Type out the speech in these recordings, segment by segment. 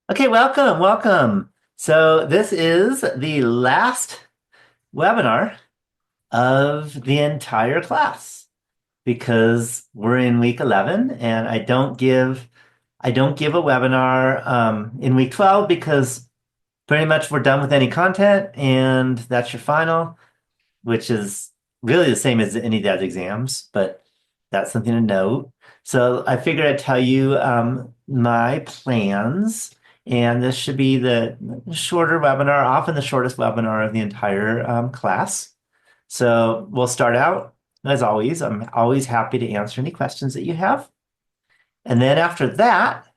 Okay, welcome. So this is the last webinar of the entire class because we're in week 11 and I don't give a webinar in week 12 because pretty much we're done with any content and that's your final, which is really the same as any DES exams, but that's something to note. So I figured I'd tell you my plans, and this should be the shorter webinar, often the shortest webinar of the entire class. So we'll start out, as always. I'm always happy to answer any questions that you have. And then after that,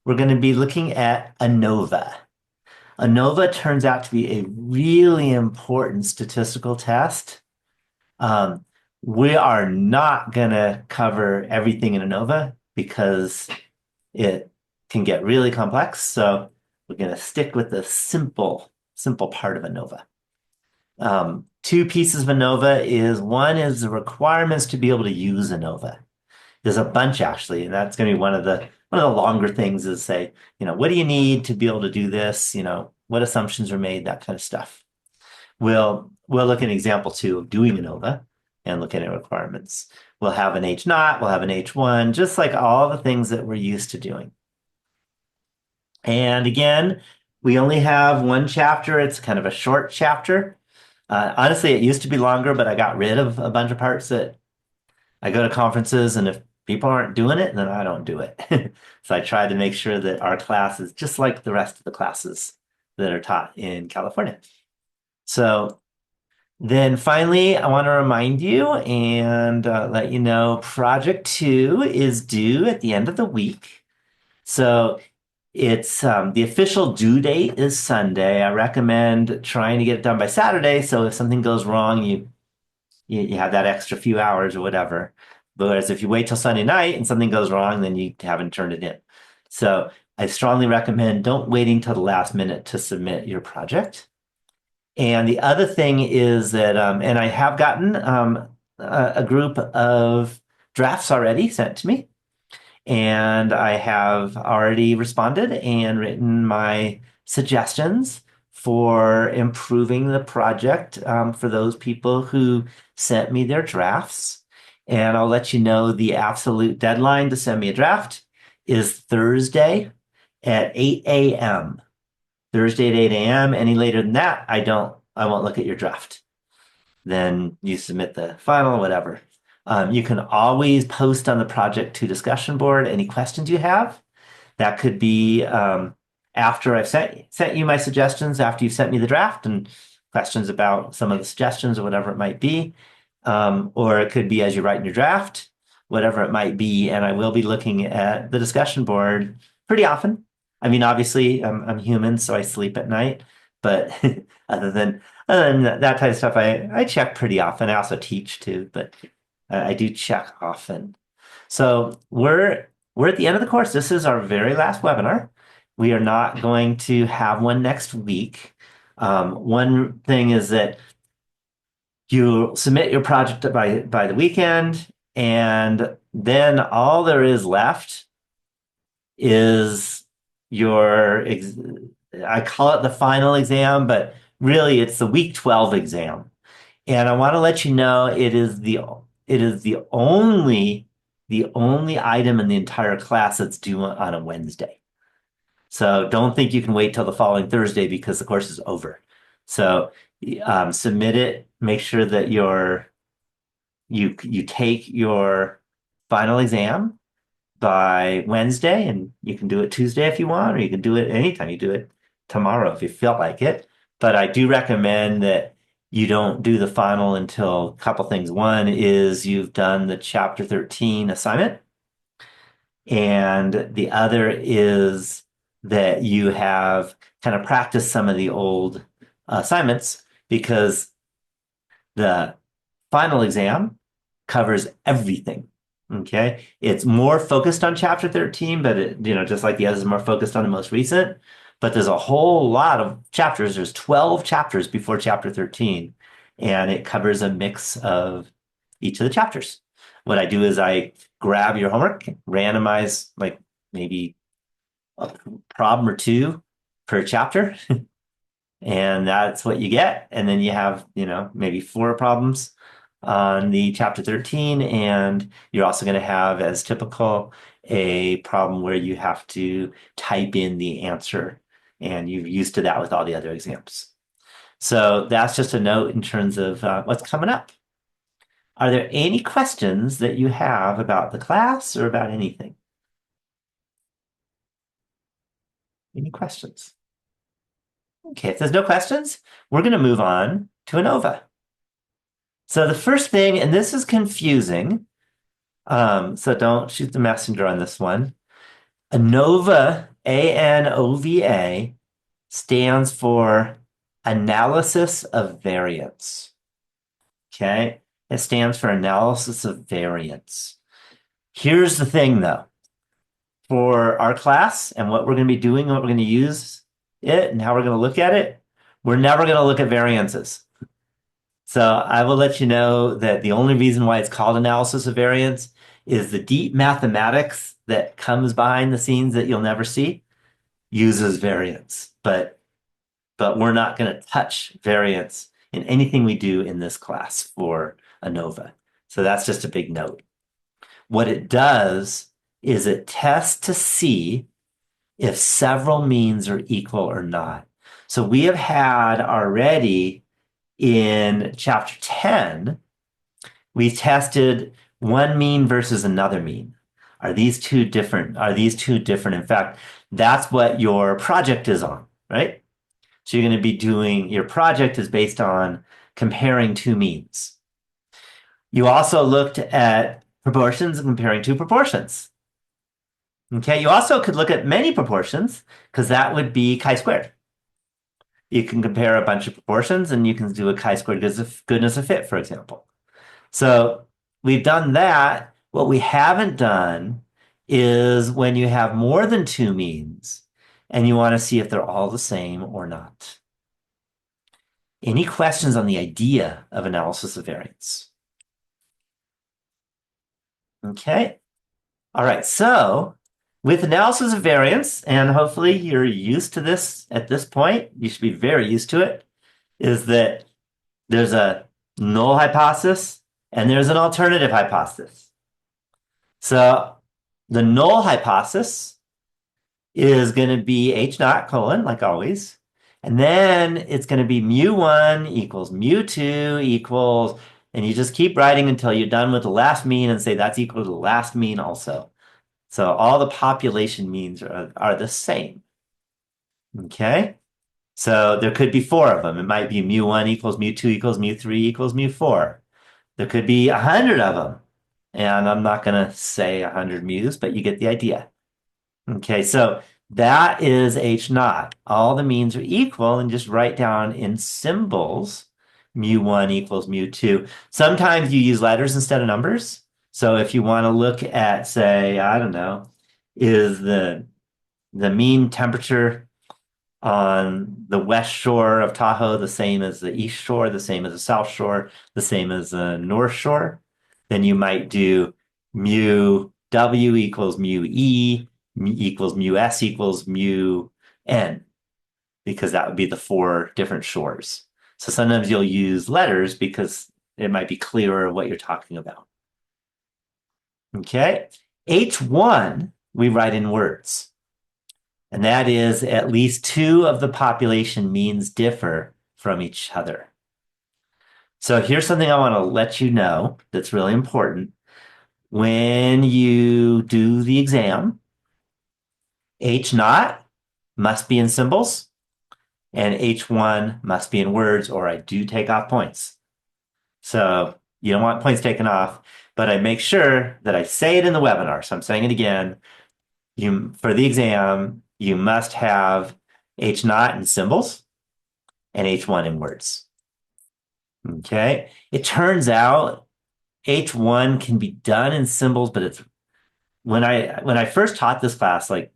we're going to be looking at ANOVA. ANOVA turns out to be a really important statistical test. Um, we are not going to cover everything in ANOVA because it can get really complex. So we're going to stick with the simple part of ANOVA. Two pieces of ANOVA is one is the requirements to be able to use ANOVA. There's a bunch actually, and that's going to be one of the longer things is say, what do you need to be able to do this? What assumptions are made, that kind of stuff. We'll look at example two of doing ANOVA and look at the requirements. We'll have an H naught, we'll have an H1, just like all the things that we're used to doing. And again, we only have one chapter. It's kind of a short chapter. Honestly, it used to be longer, but I got rid of a bunch of parts that I go to conferences, and if people aren't doing it, then I don't do it. So I try to make sure that our class is just like the rest of the classes that are taught in California. So then finally, I want to remind you and let you know project two is due at the end of the week. So it's the official due date is Sunday. I recommend trying to get it done by Saturday. So if something goes wrong, you have that extra few hours or whatever. Whereas if you wait till Sunday night and something goes wrong, then you haven't turned it in. So I strongly recommend don't waiting till the last minute to submit your project. And the other thing is that, and I have gotten a group of drafts already sent to me, and I have already responded and written my suggestions for improving the project for those people who sent me their drafts. And I'll let you know the absolute deadline to send me a draft is Thursday at 8 a.m. Thursday at 8 a.m. Any later than that, I won't look at your draft. Then you submit the final, whatever. You can always post on the project to discussion board any questions you have. That could be after I've sent you my suggestions, after you've sent me the draft and questions about some of the suggestions or whatever it might be. Or it could be as you're writing your draft, whatever it might be. And I will be looking at the discussion board pretty often. I mean, obviously, I'm human, so I sleep at night. But other than that type of stuff, I check pretty often. I also teach too, but I do check often. So we're at the end of the course. This is our very last webinar. We are not going to have one next week. One thing is that you submit your project by the weekend, and then all there is left is your I call it the final exam, but really it's the week 12 exam. And I want to let you know it is the only item in the entire class that's due on a Wednesday. So don't think you can wait till the following Thursday because the course is over. So submit it. Make sure that you take your final exam by Wednesday, and you can do it Tuesday if you want, or you can do it anytime. You do it tomorrow if you feel like it. But I do recommend that you don't do the final until a couple things. One is you've done the chapter 13 assignment, and the other is that you have kind of practiced some of the old assignments because the final exam covers everything. Okay. It's more focused on chapter 13, but just like the others is more focused on the most recent. But there's a whole lot of chapters. There's 12 chapters before chapter 13, and it covers a mix of each of the chapters. What I do is I grab your homework, randomize like maybe a problem or two per chapter, and that's what you get. And then you have, maybe four problems on the chapter 13, and you're also going to have, as typical, a problem where you have to type in the answer, and you're used to that with all the other exams. So that's just a note in terms of what's coming up. Are there any questions that you have about the class or about anything? Any questions? Okay, if there's no questions, we're going to move on to ANOVA. So the first thing, and this is confusing, so don't shoot the messenger on this one. ANOVA, ANOVA, stands for Analysis of Variance. Okay, it stands for Analysis of Variance. Here's the thing, though. For our class and what we're going to be doing, what we're going to use it, and how we're going to look at it, we're never going to look at variances. So I will let you know that the only reason why it's called analysis of variance is the deep mathematics that comes behind the scenes that you'll never see uses variance. But we're not going to touch variance in anything we do in this class for ANOVA. So that's just a big note. What it does is it tests to see if several means are equal or not. So we have had already in chapter 10, we tested one mean versus another mean. Are these two different? Are these two different? In fact, that's what your project is on, right? So you're going to be doing your project is based on comparing two means. You also looked at proportions and comparing two proportions. Okay, you also could look at many proportions because that would be chi-squared. You can compare a bunch of proportions and you can do a chi-squared goodness of fit, for example. So we've done that. What we haven't done is when you have more than two means and you want to see if they're all the same or not. Any questions on the idea of analysis of variance? Okay. All right. So with analysis of variance, and hopefully you're used to this at this point, you should be very used to it, is that there's a null hypothesis and there's an alternative hypothesis. So the null hypothesis is going to be H naught colon, like always. And then it's going to be mu1 equals mu2 equals, and you just keep writing until you're done with the last mean and say that's equal to the last mean also. So all the population means are the same. Okay? So there could be four of them. It might be mu1 equals mu2 equals mu3 equals mu4. There could be 100 of them. And I'm not going to say 100 mu's, but you get the idea. Okay, so that is H naught. All the means are equal and just write down in symbols mu1 equals mu2. Sometimes you use letters instead of numbers. So if you want to look at, say, I don't know, is the mean temperature on the west shore of Tahoe the same as the east shore, the same as the south shore, the same as the north shore, then you might do mu W equals mu E equals mu S equals mu N, because that would be the four different shores. So sometimes you'll use letters because it might be clearer what you're talking about. Okay. H1, we write in words. And that is at least two of the population means differ from each other. So here's something I want to let you know that's really important. When you do the exam, H naught must be in symbols and H1 must be in words, or I do take off points. So you don't want points taken off, but I make sure that I say it in the webinar. So I'm saying it again. For the exam, you must have H naught in symbols and H1 in words. Okay. It turns out H1 can be done in symbols, but it's when I first taught this class like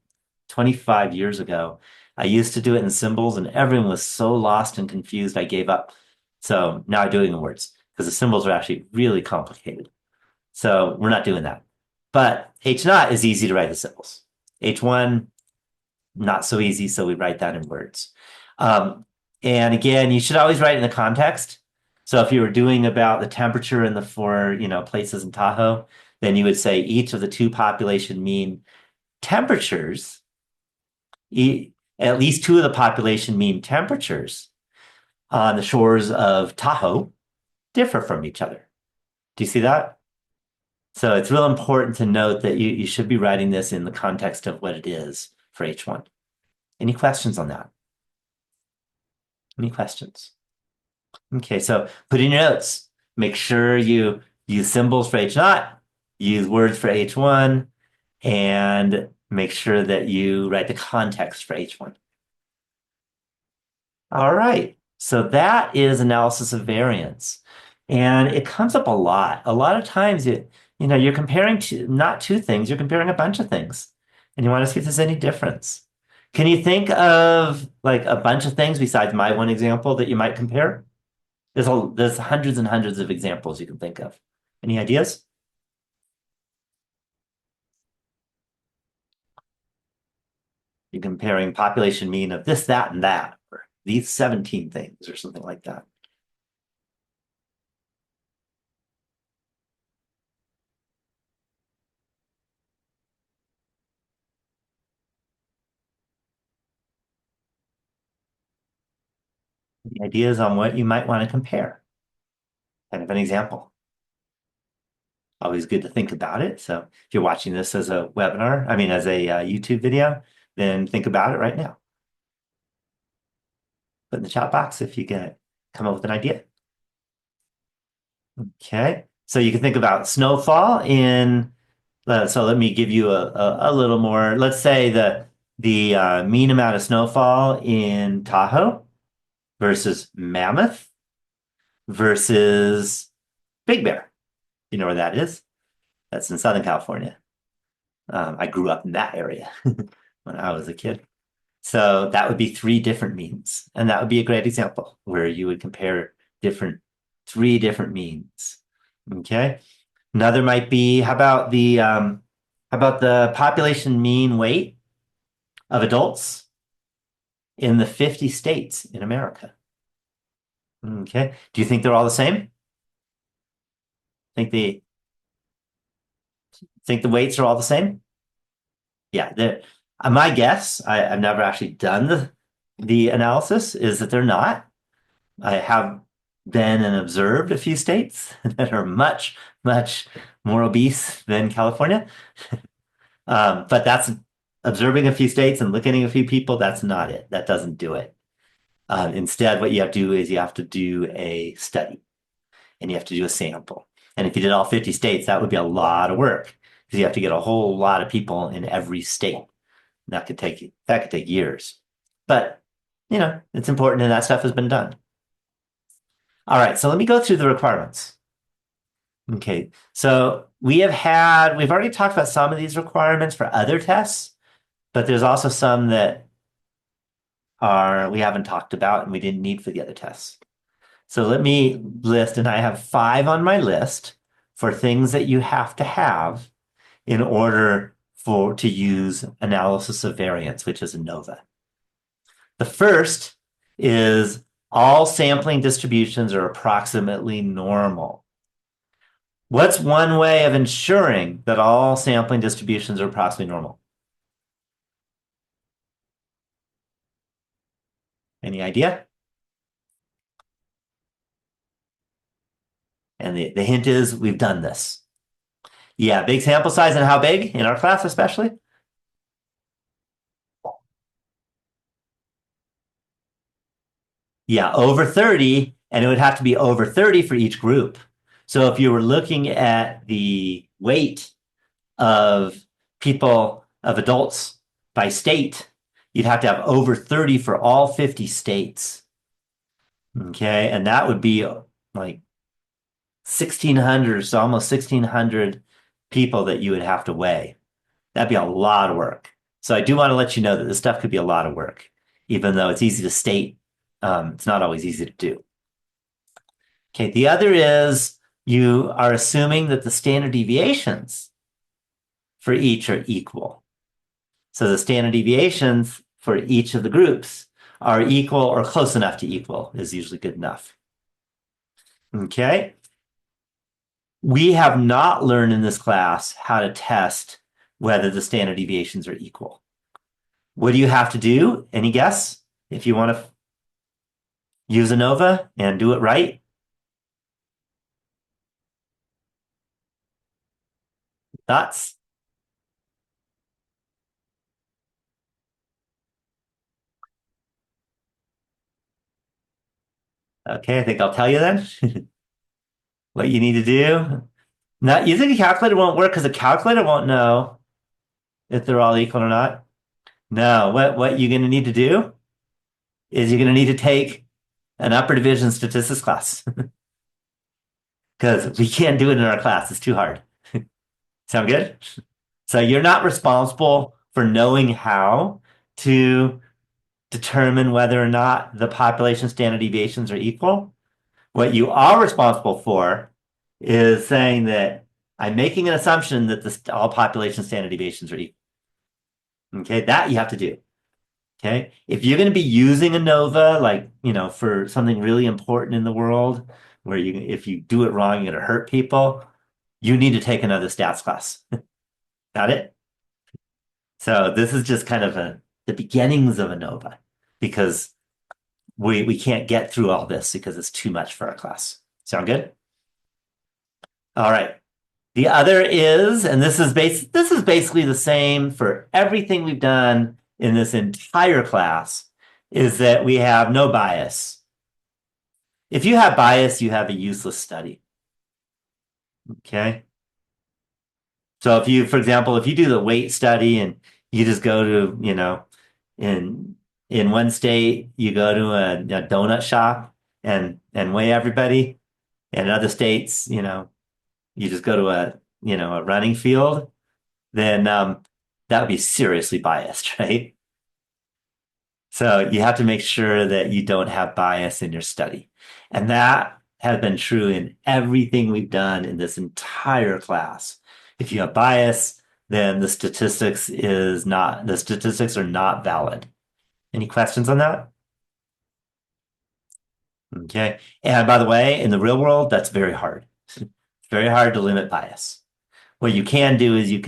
25 years ago, I used to do it in symbols and everyone was so lost and confused, I gave up. So now I do it in words because the symbols are actually really complicated. So we're not doing that. But H naught is easy to write the symbols. H1, not so easy, so we write that in words. Um, and again, you should always write in the context. So if you were doing about the temperature in the four, places in Tahoe, then you would say each of the two population mean temperatures, at least two of the population mean temperatures on the shores of Tahoe differ from each other. Do you see that? So it's real important to note that you should be writing this in the context of what it is for H1. Any questions on that? Any questions? Okay, so put in your notes. Make sure you use symbols for H naught, use words for H1, and make sure that you write the context for H1. All right, so that is analysis of variance. And it comes up a lot. A lot of times you're comparing not two things, you're comparing a bunch of things. And you want to see if there's any difference. Can you think of like a bunch of things besides my one example that you might compare? There's hundreds and hundreds of examples you can think of. Any ideas? You're comparing population mean of this, that, and that, or these 17 things, or something like that. Any ideas on what you might want to compare? Kind of an example. Always good to think about it. So if you're watching this as a webinar, as a YouTube video, then think about it right now. Put in the chat box if you can come up with an idea. Okay, so you can think about snowfall in. So let me give you a little more. Let's say the mean amount of snowfall in Tahoe versus Mammoth versus Big Bear. You know where that is? That's in Southern California. I grew up in that area when I was a kid. So that would be three different means. And that would be a great example where you would compare three different means. Okay. Another might be how about the population mean weight of adults in the 50 states in America? Okay. Do you think they're all the same? Think the weights are all the same? Yeah, my guess, I've never actually done the analysis, is that they're not. I have been and observed a few states that are much, much more obese than California. But that's observing a few states and looking at a few people, that's not it. That doesn't do it. Instead, what you have to do is you have to do a study and you have to do a sample. And if you did all 50 states, that would be a lot of work because you have to get a whole lot of people in every state. That could take years. But, it's important and that stuff has been done. All right, so let me go through the requirements. Okay, so we've already talked about some of these requirements for other tests, but there's also some that we haven't talked about and we didn't need for the other tests. So let me list, and I have 5 on my list for things that you have to have in order to use analysis of variance, which is ANOVA. The first is all sampling distributions are approximately normal. What's one way of ensuring that all sampling distributions are approximately normal? Any idea? And the hint is we've done this. Yeah, big sample size, and how big in our class especially? Yeah, over 30, and it would have to be over 30 for each group. So if you were looking at the weight of adults by state, you'd have to have over 30 for all 50 states. Okay, and that would be like 1,600, so almost 1,600 people that you would have to weigh. That'd be a lot of work. So I do want to let you know that this stuff could be a lot of work, even though it's easy to state. It's not always easy to do. Okay, the other is you are assuming that the standard deviations for each are equal. So the standard deviations for each of the groups are equal or close enough to equal is usually good enough. Okay. We have not learned in this class how to test whether the standard deviations are equal. What do you have to do? Any guess? If you want to use ANOVA and do it right? Thoughts? Okay, I think I'll tell you then what you need to do. Now, you think a calculator won't work because a calculator won't know if they're all equal or not? No, what you're going to need to do is you're going to need to take an upper division statistics class because we can't do it in our class. It's too hard. Sound good? So you're not responsible for knowing how to determine whether or not the population standard deviations are equal. What you are responsible for is saying that I'm making an assumption that all population standard deviations are equal. Okay, that you have to do. Okay, if you're going to be using ANOVA, like, for something really important in the world, where if you do it wrong, you're going to hurt people, you need to take another stats class. Got it? So this is just kind of the beginnings of ANOVA because we can't get through all this because it's too much for our class. Sound good? All right. The other is, and this is basically the same for everything we've done in this entire class, is that we have no bias. If you have bias, you have a useless study. Okay. So if you, for example, if you do the weight study and you just go to, in one state, you go to a donut shop and weigh everybody. In other states, you just go to a running field, then that would be seriously biased, right? So you have to make sure that you don't have bias in your study. And that has been true in everything we've done in this entire class. If you have bias, then the statistics are not valid. Any questions on that? Okay. And by the way, in the real world, that's very hard. It's very hard to limit bias. What you can do is you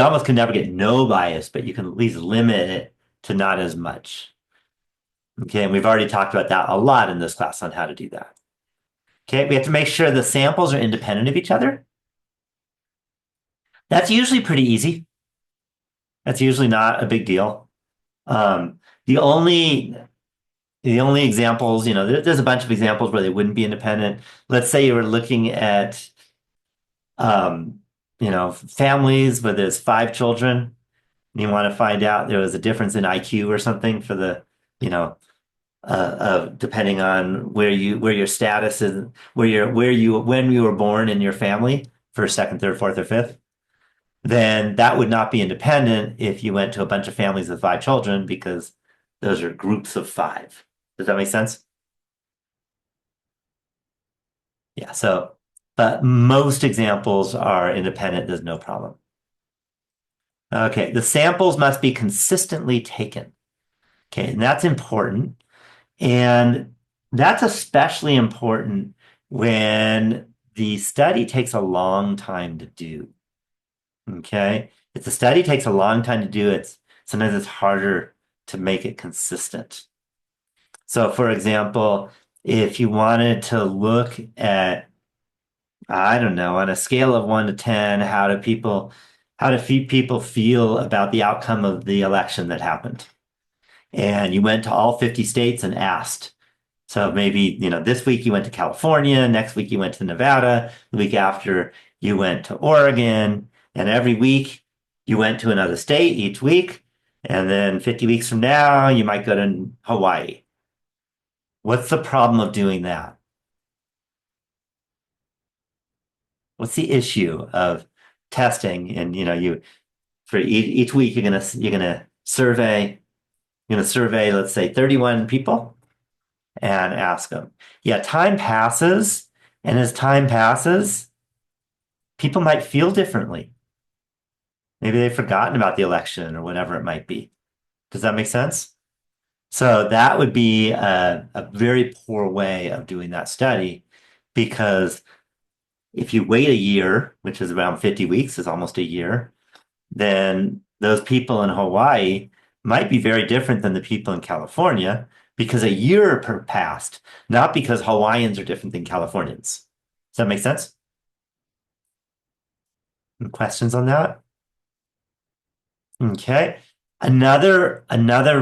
almost can never get no bias, but you can at least limit it to not as much. Okay, and we've already talked about that a lot in this class on how to do that. Okay, we have to make sure the samples are independent of each other. That's usually pretty easy. That's usually not a big deal. Um, the only the only examples, there's a bunch of examples where they wouldn't be independent. Let's say you were looking at um, families where there's 5 children, and you want to find out there was a difference in IQ or something for the, you know, depending on where your status is, when you were born in your family, first, second, third, fourth, or fifth, then that would not be independent if you went to a bunch of families with 5 children because those are groups of 5. Does that make sense? Yeah. So, but most examples are independent. There's no problem. Okay. The samples must be consistently taken. Okay. And that's important. And that's especially important when the study takes a long time to do. Okay. If the study takes a long time to do, sometimes it's harder to make it consistent. So, for example, if you wanted to look at, I don't know, on a scale of 1 to 10, how do people feel about the outcome of the election that happened? And you went to all 50 states and asked. So maybe, this week you went to California, next week you went to Nevada, the week after you went to Oregon, and every week you went to another state each week. And then 50 weeks from now, you might go to Hawaii. What's the problem of doing that? What's the issue of testing? And for each week you're gonna survey, let's say 31 people and ask them. Yeah, time passes, and as time passes, people might feel differently. Maybe they've forgotten about the election or whatever it might be. Does that make sense? So that would be a very poor way of doing that study because if you wait a year, which is around 50 weeks, is almost a year, then those people in Hawaii might be very different than the people in California because a year passed, not because Hawaiians are different than Californians. Does that make sense? Any questions on that? Okay. Another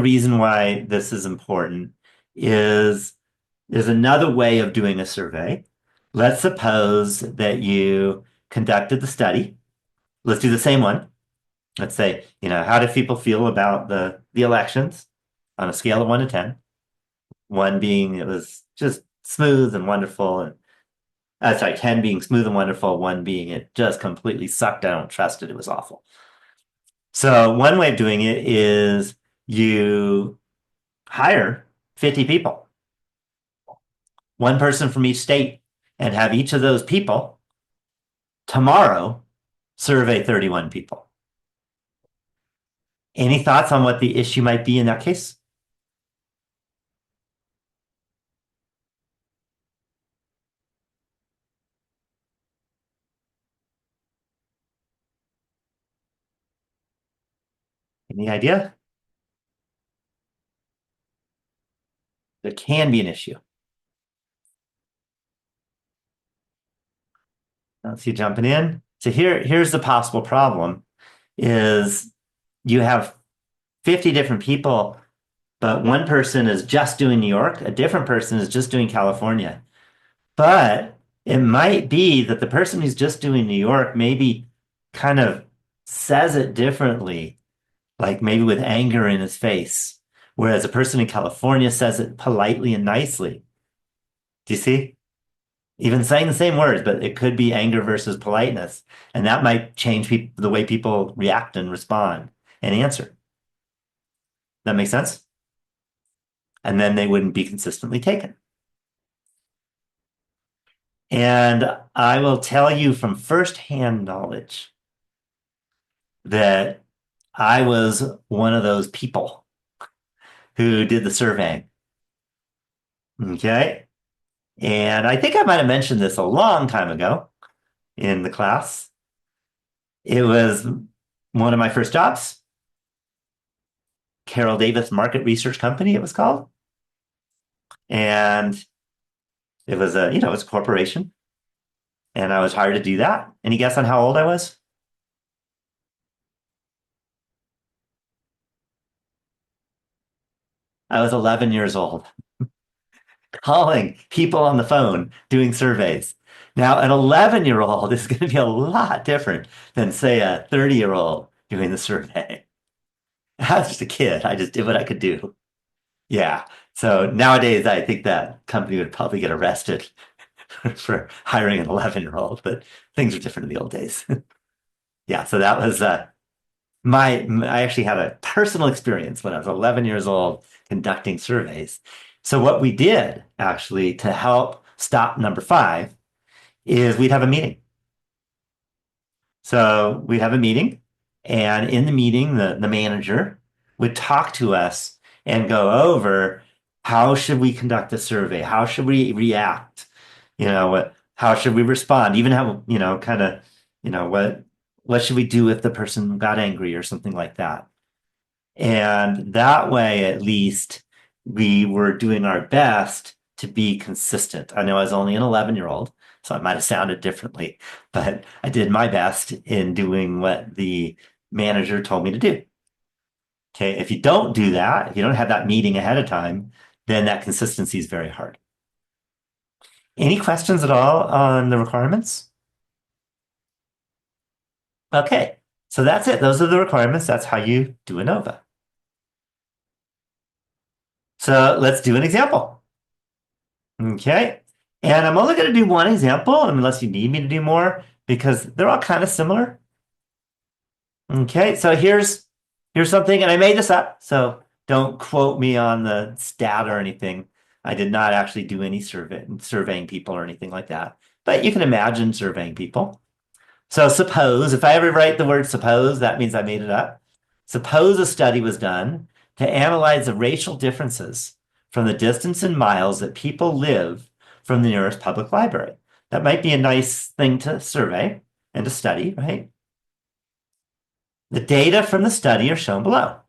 reason why this is important is there's another way of doing a survey. Let's suppose that you conducted the study. Let's do the same one. Let's say, how do people feel about the elections on a scale of 1 to 10? One being it was just smooth and wonderful, and sorry, 10 being smooth and wonderful, one being it just completely sucked. I don't trust it. It was awful. So one way of doing it is you hire 50 people, one person from each state, and have each of those people tomorrow survey 31 people. Any thoughts on what the issue might be in that case? Any idea? There can be an issue. Let's see, jumping in. So here's the possible problem is you have 50 different people, but one person is just doing New York, a different person is just doing California. But it might be that the person who's just doing New York maybe kind of says it differently, like maybe with anger in his face, whereas a person in California says it politely and nicely. Do you see? Even saying the same words, but it could be anger versus politeness. And that might change the way people react and respond and answer. That makes sense? And then they wouldn't be consistently taken. And I will tell you from firsthand knowledge that I was one of those people who did the surveying. Okay. And I think I might have mentioned this a long time ago in the class. It was one of my first jobs, Carroll Davis Market Research Company, it was called. And it was it was a corporation. And I was hired to do that. Any guess on how old I was? I was 11 years old, calling people on the phone, doing surveys. Now, an 11-year-old is going to be a lot different than, say, a 30-year-old doing the survey. I was just a kid. I just did what I could do. Yeah. So nowadays, I think that company would probably get arrested for hiring an 11-year-old, but things were different in the old days. Yeah. So that was I actually had a personal experience when I was 11 years old conducting surveys. So what we did actually to help stop number five is we'd have a meeting. So we'd have a meeting, and in the meeting, the manager would talk to us and go over how should we conduct a survey? How should we react? How should we respond? Even how, kind of, what should we do if the person got angry or something like that? And that way, at least, we were doing our best to be consistent. I know I was only an 11-year-old, so I might have sounded differently, but I did my best in doing what the manager told me to do. Okay. If you don't do that, if you don't have that meeting ahead of time, then that consistency is very hard. Any questions at all on the requirements? Okay. So that's it. Those are the requirements. That's how you do ANOVA. So let's do an example. Okay. And I'm only going to do one example unless you need me to do more because they're all kind of similar. Okay. So here's something, and I made this up. So don't quote me on the stat or anything. I did not actually do any surveying people or anything like that. But you can imagine surveying people. So suppose, if I ever write the word suppose, that means I made it up. Suppose a study was done to analyze the racial differences from the distance in miles that people live from the nearest public library. That might be a nice thing to survey and to study, right? The data from the study are shown below.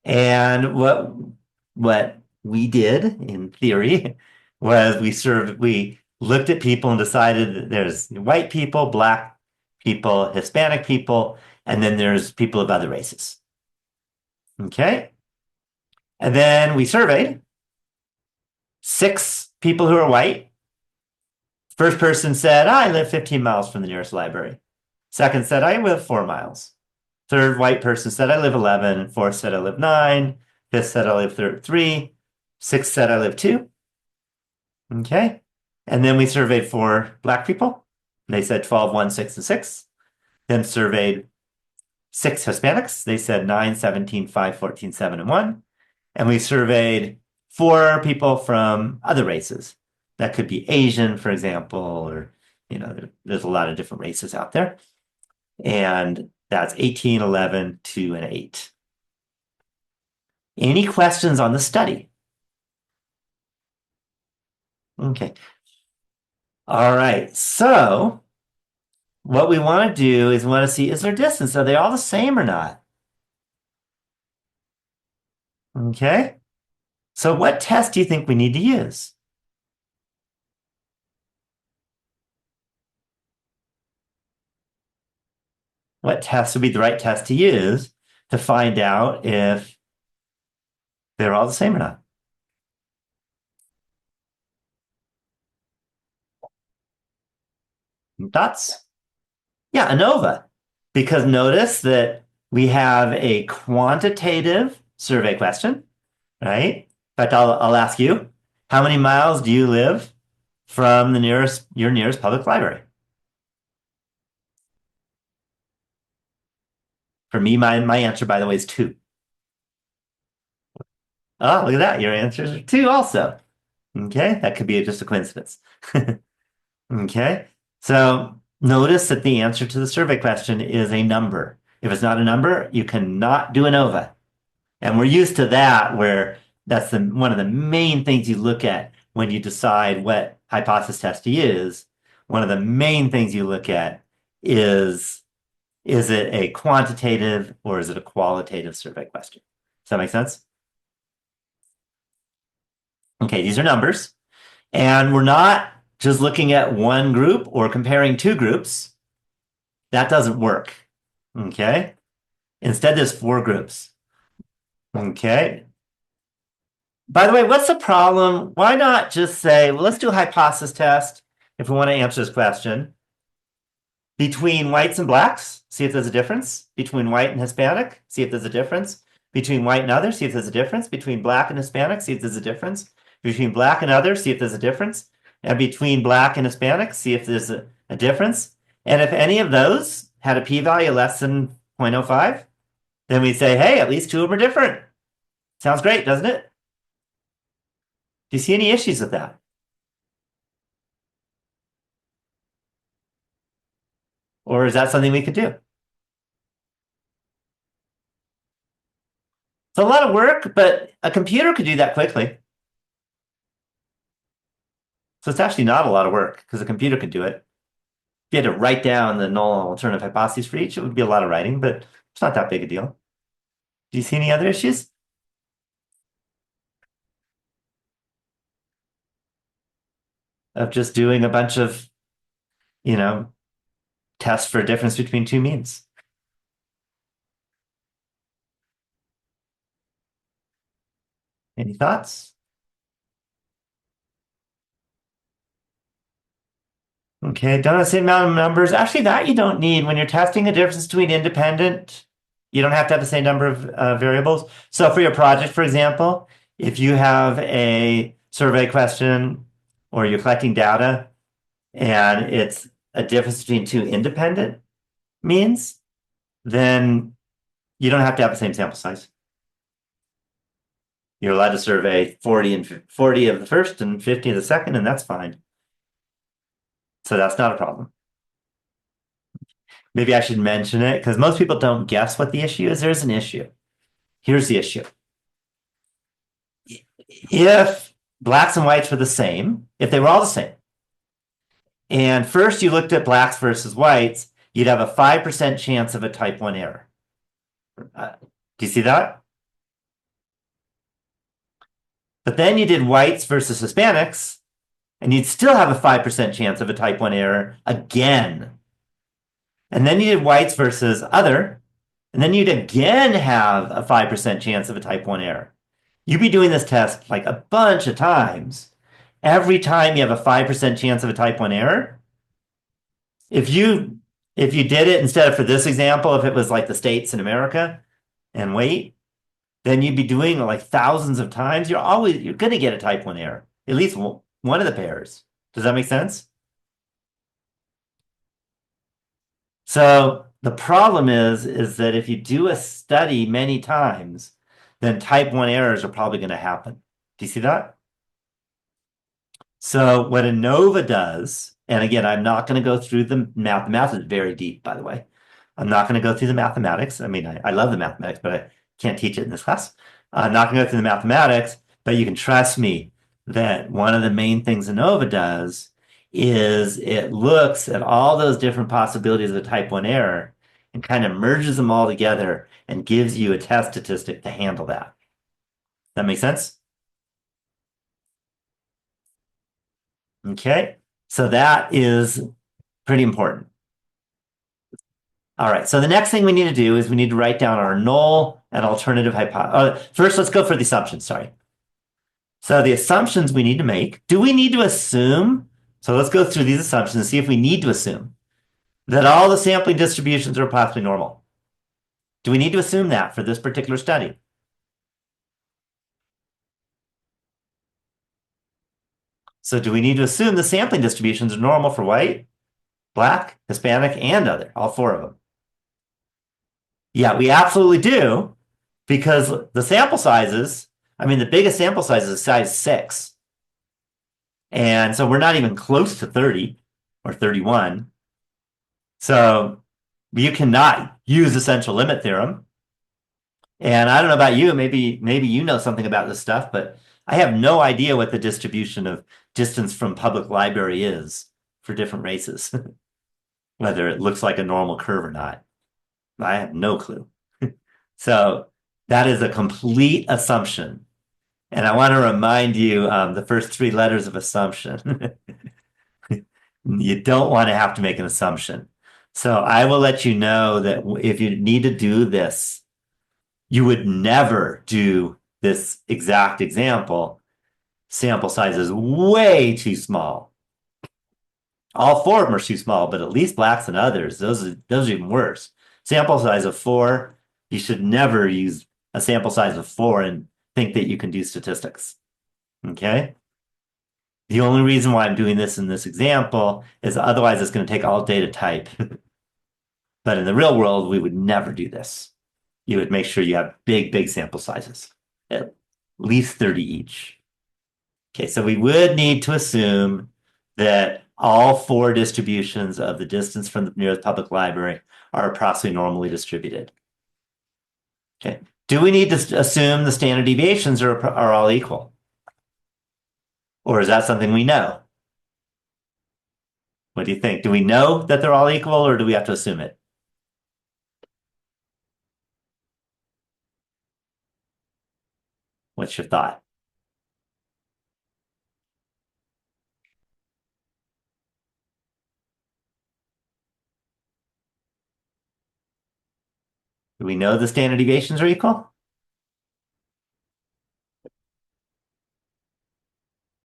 And what we did in theory was we looked at people and decided that there's white people, black people, Hispanic people, and then there's people of other races. Okay. And then we surveyed 6 people who are white. First person said, I live 15 miles from the nearest library. Second said, I live 4 miles. Third white person said, I live 11. Fourth said, I live 9. Fifth said, I live 3. Sixth said, I live 2. Okay. And then we surveyed 4 black people. They said 12, 1, 6, and 6. Then surveyed 6 Hispanics. They said 9, 17, 5, 14, 7, and 1. And we surveyed 4 people from other races. That could be Asian, for example, or, there's a lot of different races out there. And that's 18, 11, 2, and 8. Any questions on the study? Okay. All right. So what we want to do is we want to see, is there distance? Are they all the same or not? Okay. So what test do you think we need to use? What test would be the right test to use to find out if they're all the same or not? Thoughts? Yeah, ANOVA. Because notice that we have a quantitative survey question, right? In fact, I'll ask you, how many miles do you live from your nearest public library? For me, my answer, by the way, is 2. Oh, look at that. Your answers are 2 also. Okay, that could be just a coincidence. Okay, so notice that the answer to the survey question is a number. If it's not a number, you cannot do ANOVA. And we're used to that, where that's one of the main things you look at when you decide what hypothesis test to use. One of the main things you look at is it a quantitative or is it a qualitative survey question? Does that make sense? Okay, these are numbers. And we're not just looking at one group or comparing 2 groups. That doesn't work. Okay. Instead, there's 4 groups. Okay. By the way, what's the problem? Why not just say, well, let's do a hypothesis test if we want to answer this question between whites and blacks, see if there's a difference. Between white and Hispanic, see if there's a difference. Between white and other, see if there's a difference. Between black and Hispanic, see if there's a difference. Between black and other, see if there's a difference. And between black and Hispanic, see if there's a difference. And if any of those had a p-value less than 0.05, then we say, hey, at least 2 of them are different. Sounds great, doesn't it? Do you see any issues with that? Or is that something we could do? It's a lot of work, but a computer could do that quickly. So it's actually not a lot of work because a computer could do it. If you had to write down the null and alternative hypotheses for each, it would be a lot of writing, but it's not that big a deal. Do you see any other issues? Of just doing a bunch of, you know, tests for a difference between 2 means? Any thoughts? Okay, don't have the same amount of numbers. Actually, that you don't need. When you're testing a difference between independent, you don't have to have the same number of variables. So for your project, for example, if you have a survey question or you're collecting data and it's a difference between 2 independent means, then you don't have to have the same sample size. You're allowed to survey 40 of the first and 50 of the second, and that's fine. So that's not a problem. Maybe I should mention it because most people don't guess what the issue is. There's an issue. Here's the issue. If blacks and whites were the same, if they were all the same, and first you looked at blacks versus whites, you'd have a 5% chance of a type 1 error. Do you see that? But then you did whites versus Hispanics, and you'd still have a 5% chance of a type 1 error again. And then you did whites versus other, and then you'd again have a 5% chance of a type 1 error. You'd be doing this test like a bunch of times. Every time you have a 5% chance of a type 1 error, if you did it instead of for this example, if it was like the states in America and weight, then you'd be doing it like thousands of times. You're going to get a type 1 error, at least one of the pairs. Does that make sense? So the problem is that if you do a study many times, then type 1 errors are probably going to happen. Do you see that? So what ANOVA does, and again, I'm not going to go through the math. The math is very deep, by the way. I'm not going to go through the mathematics. I mean, I love the mathematics, but I can't teach it in this class. I'm not going to go through the mathematics, but you can trust me that one of the main things ANOVA does is it looks at all those different possibilities of a type 1 error and kind of merges them all together and gives you a test statistic to handle that. That make sense? Okay, so that is pretty important. All right, so the next thing we need to do is we need to write down our null and alternative hypothesis. First, let's go for the assumptions, sorry. So the assumptions we need to make, do we need to assume, so let's go through these assumptions and see if we need to assume that all the sampling distributions are approximately normal. Do we need to assume that for this particular study? So do we need to assume the sampling distributions are normal for white, black, Hispanic, and other, all four of them? Yeah, we absolutely do, because the sample sizes, I mean, the biggest sample size is size 6. And so we're not even close to 30 or 31. So you cannot use essential limit theorem. And I don't know about you, maybe you know something about this stuff, but I have no idea what the distribution of distance from public library is for different races, whether it looks like a normal curve or not. I have no clue. So that is a complete assumption. And I want to remind you the first 3 letters of assumption. You don't want to have to make an assumption. So I will let you know that if you need to do this, you would never do this exact example. Sample size is way too small. All 4 of them are too small, but at least blacks and others, those are even worse. Sample size of 4, you should never use a sample size of 4 and think that you can do statistics. Okay? The only reason why I'm doing this in this example is otherwise it's going to take all day to type. But in the real world, we would never do this. You would make sure you have big sample sizes, at least 30 each. Okay, so we would need to assume that all 4 distributions of the distance from the nearest public library are approximately normally distributed. Okay, do we need to assume the standard deviations are all equal? Or is that something we know? What do you think? Do we know that they're all equal, or do we have to assume it? What's your thought? Do we know the standard deviations are equal?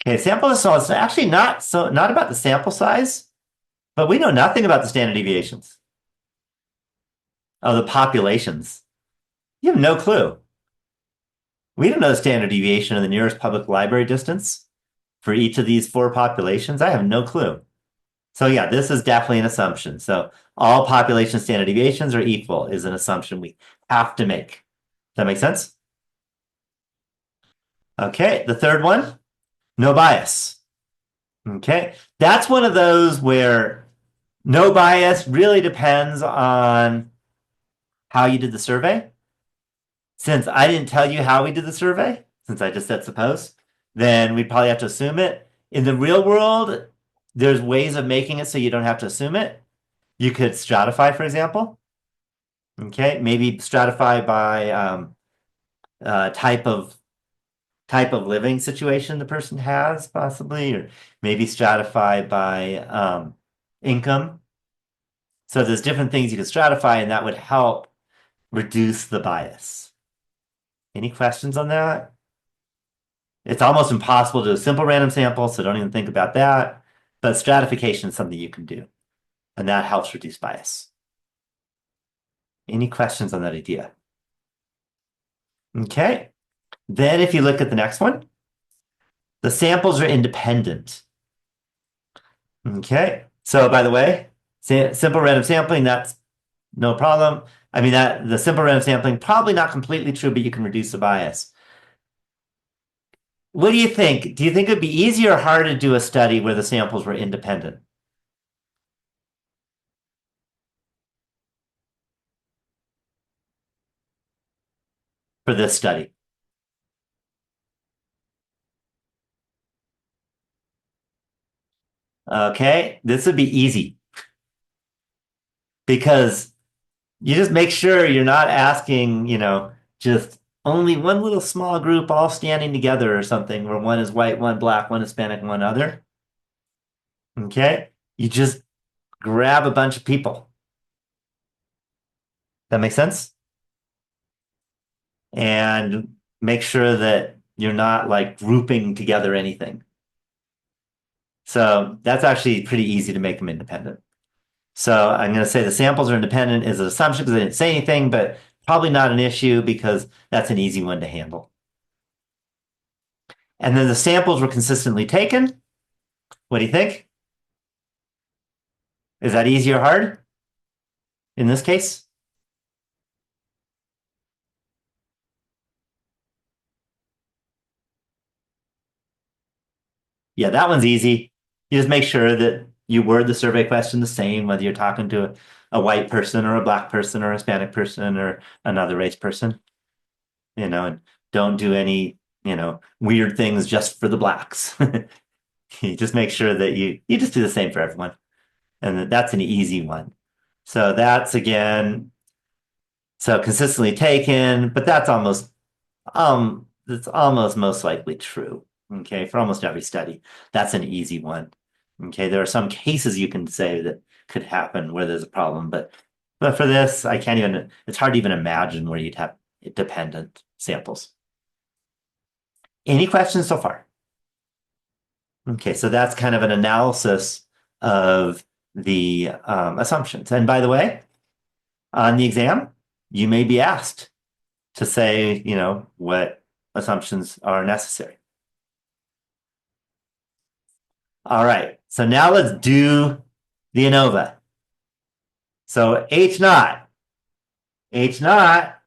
Okay, sample size is actually not about the sample size, but we know nothing about the standard deviations. Oh, the populations. You have no clue. We don't know the standard deviation of the nearest public library distance for each of these 4 populations. I have no clue. So yeah, this is definitely an assumption. So all population standard deviations are equal is an assumption we have to make. Does that make sense? Okay, the third one, no bias. Okay, that's one of those where no bias really depends on how you did the survey. Since I didn't tell you how we did the survey, since I just said suppose, then we probably have to assume it. In the real world, there's ways of making it so you don't have to assume it. You could stratify, for example. Okay, maybe stratify by type of living situation the person has, possibly, or maybe stratify by income. So there's different things you can stratify, and that would help reduce the bias. Any questions on that? It's almost impossible to do a simple random sample, so don't even think about that. But stratification is something you can do, and that helps reduce bias. Any questions on that idea? Okay. Then if you look at the next one, the samples are independent. Okay. So by the way, simple random sampling, that's no problem. I mean, that the simple random sampling, probably not completely true, but you can reduce the bias. What do you think? Do you think it'd be easier or harder to do a study where the samples were independent for this study? Okay, this would be easy because you just make sure you're not asking, just only one little small group all standing together or something where one is white, one black, one Hispanic, one other. Okay, you just grab a bunch of people. That makes sense? And make sure that you're not like grouping together anything. So that's actually pretty easy to make them independent. So I'm going to say the samples are independent is an assumption because I didn't say anything, but probably not an issue because that's an easy one to handle. And then the samples were consistently taken. What do you think? Is that easy or hard in this case? Yeah, that one's easy. You just make sure that you word the survey question the same, whether you're talking to a white person or a black person or a Hispanic person or another race person, and don't do any, weird things just for the blacks. You just make sure that you just do the same for everyone. And that's an easy one. So that's again, so consistently taken, but that's almost most likely true. Okay, for almost every study. That's an easy one. Okay, there are some cases you can say that could happen where there's a problem, but for this, I can't even, it's hard to even imagine where you'd have dependent samples. Any questions so far? Okay, so that's kind of an analysis of the assumptions. And by the way, on the exam, you may be asked to say, what assumptions are necessary. All right, so now let's do the ANOVA. So H naught. H naught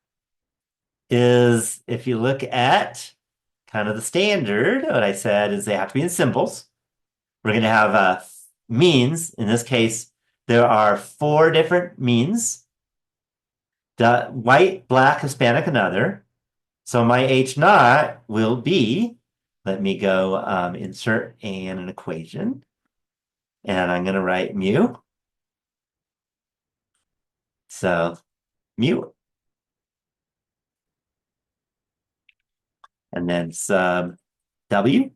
is, if you look at kind of the standard, what I said is they have to be in symbols. We're going to have means. In this case, there are 4 different means. The white, black, Hispanic, and other. So my H naught will be, let me go insert an equation. And I'm going to write mu. So mu. And then sub W.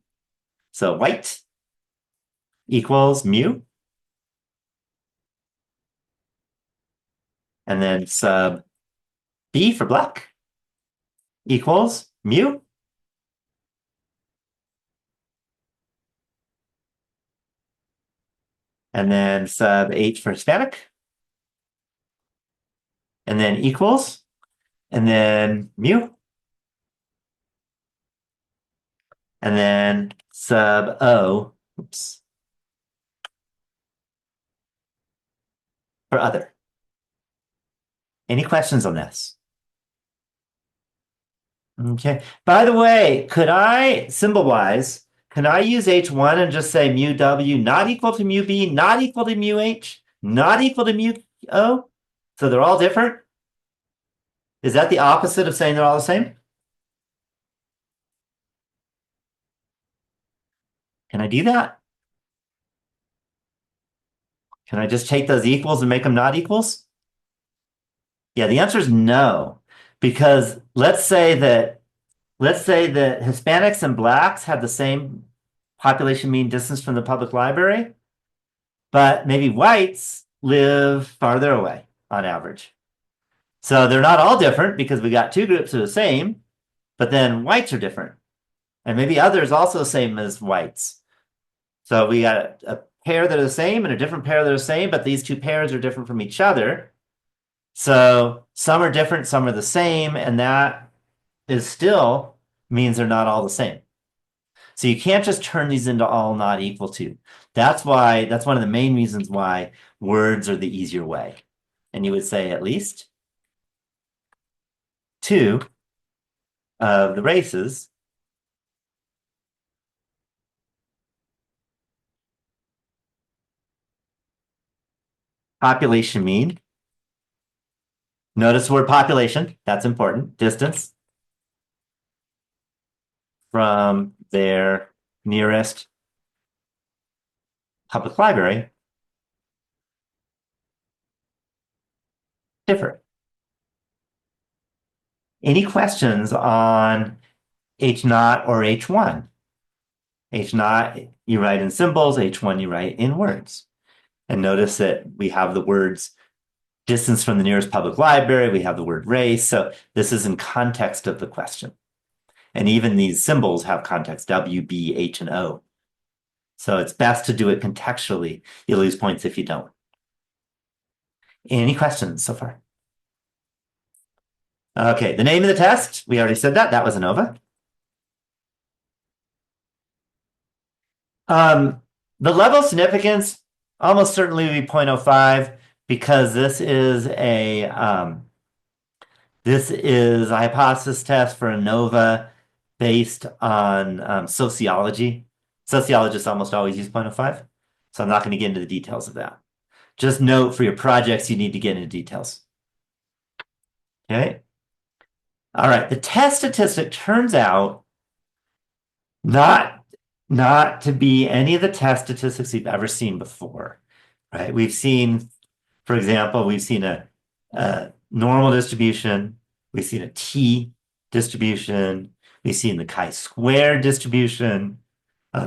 So white equals mu. And then sub B for black equals mu. And then sub H for Hispanic. And then equals. And then mu. And then sub O, oops, for other. Any questions on this? Okay. By the way, could I, symbol-wise, can I use H1 and just say mu W not equal to mu B, not equal to mu H, not equal to mu O? So they're all different? Is that the opposite of saying they're all the same? Can I do that? Can I just take those equals and make them not equals? Yeah, the answer is no. Because let's say that Hispanics and blacks have the same population mean distance from the public library, but maybe whites live farther away on average. So they're not all different because we got two groups that are the same, but then whites are different. And maybe others also same as whites. So we got a pair that are the same and a different pair that are the same, but these two pairs are different from each other. So some are different, some are the same, and that is still means they're not all the same. So you can't just turn these into all not equal to. That's one of the main reasons why words are the easier way. And you would say at least two of the races population mean. Notice the word population, that's important. Distance from their nearest public library differ. Any questions on H naught or H1? H naught you write in symbols, H1 you write in words. And notice that we have the words distance from the nearest public library, we have the word race. So this is in context of the question. And even these symbols have context, W, B, H, and O. So it's best to do it contextually. You lose points if you don't. Any questions so far? Okay, the name of the test, we already said that. That was ANOVA. The level of significance almost certainly would be 0.05 because this is a hypothesis test for ANOVA based on sociology. Sociologists almost always use 0.05, so I'm not going to get into the details of that. Just note for your projects, you need to get into details. Okay. All right. The test statistic turns out not not to be any of the test statistics we've ever seen before, right? We've seen, for example, we've seen a normal distribution, we've seen a t distribution, we've seen the chi-square distribution.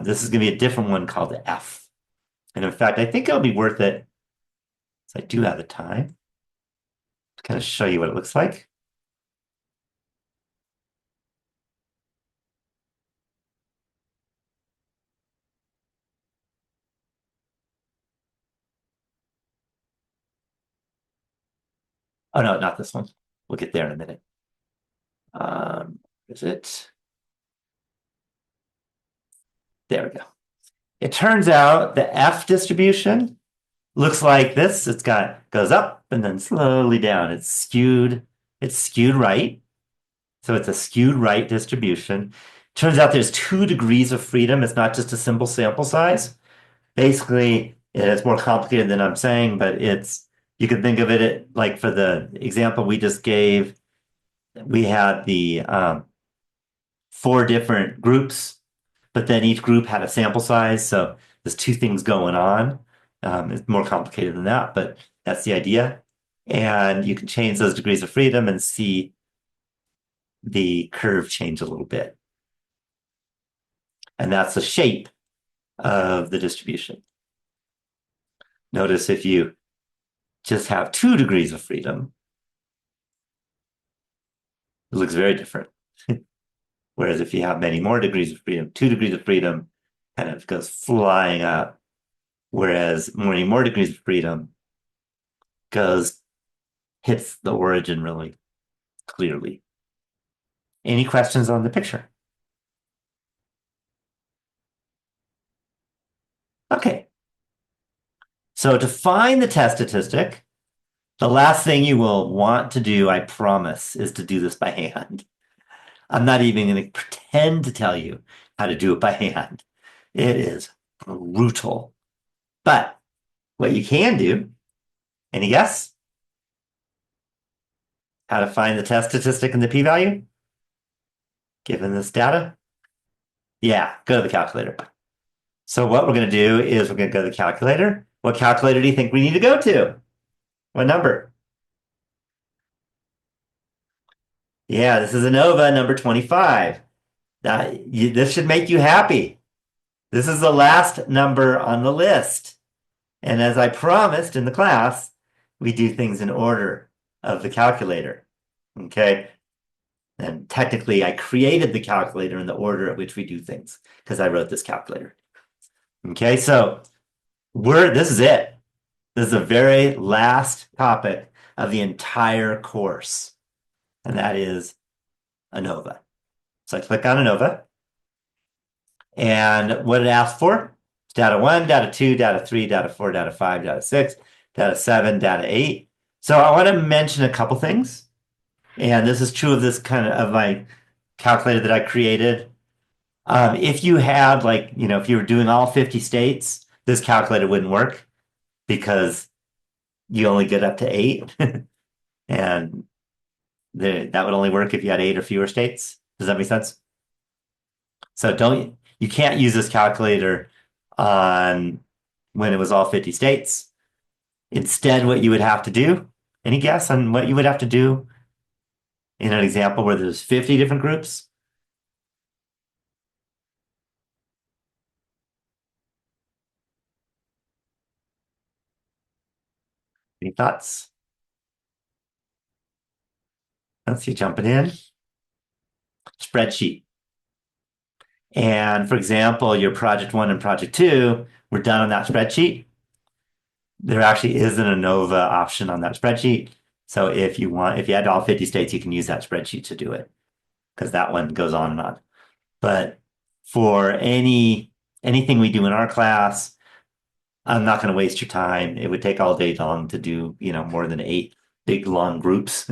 This is going to be a different one called the F. And in fact, I think it'll be worth it, so I do have the time to kind of show you what it looks like. Oh no, not this one. We'll get there in a minute. Is it? There we go. It turns out the F distribution looks like this. It's got goes up and then slowly down. It's skewed right. So it's a skewed right distribution. Turns out there's 2 degrees of freedom. It's not just a simple sample size. Basically, it's more complicated than I'm saying, but you can think of it like for the example we just gave, we had the 4 different groups, but then each group had a sample size. So there's 2 things going on. It's more complicated than that, but that's the idea. And you can change those degrees of freedom and see the curve change a little bit. And that's the shape of the distribution. Notice if you just have 2 degrees of freedom, it looks very different. Whereas if you have many more degrees of freedom, 2 degrees of freedom kind of goes flying up. Whereas many more degrees of freedom hits the origin really clearly. Any questions on the picture? Okay. So to find the test statistic, the last thing you will want to do, I promise, is to do this by hand. I'm not even going to pretend to tell you how to do it by hand. It is brutal. But what you can do, any guess? How to find the test statistic and the p-value given this data? Yeah, go to the calculator. So what we're going to do is we're going to go to the calculator. What calculator do you think we need to go to? What number? Yeah, this is ANOVA number 25. This should make you happy. This is the last number on the list. And as I promised in the class, we do things in order of the calculator. Okay. And technically, I created the calculator in the order at which we do things because I wrote this calculator. Okay, so this is it. This is the very last topic of the entire course, and that is ANOVA. So I click on ANOVA, and what it asks for is data 1, data 2, data 3, data 4, data 5, data 6, data 7, data 8. So I want to mention a couple things, and this is true of this kind of my calculator that I created. If you had if you were doing all 50 states, this calculator wouldn't work because you only get up to 8. And that would only work if you had 8 or fewer states. Does that make sense? So you can't use this calculator on when it was all 50 states. Instead, what you would have to do, any guess on what you would have to do in an example where there's 50 different groups? Any thoughts? Let's see, jumping in. Spreadsheet. And for example, your project 1 and project 2 were done on that spreadsheet. There actually is an ANOVA option on that spreadsheet. So if you had all 50 states, you can use that spreadsheet to do it because that one goes on and on. But for anything we do in our class, I'm not going to waste your time. It would take all day long to do, more than 8 big long groups.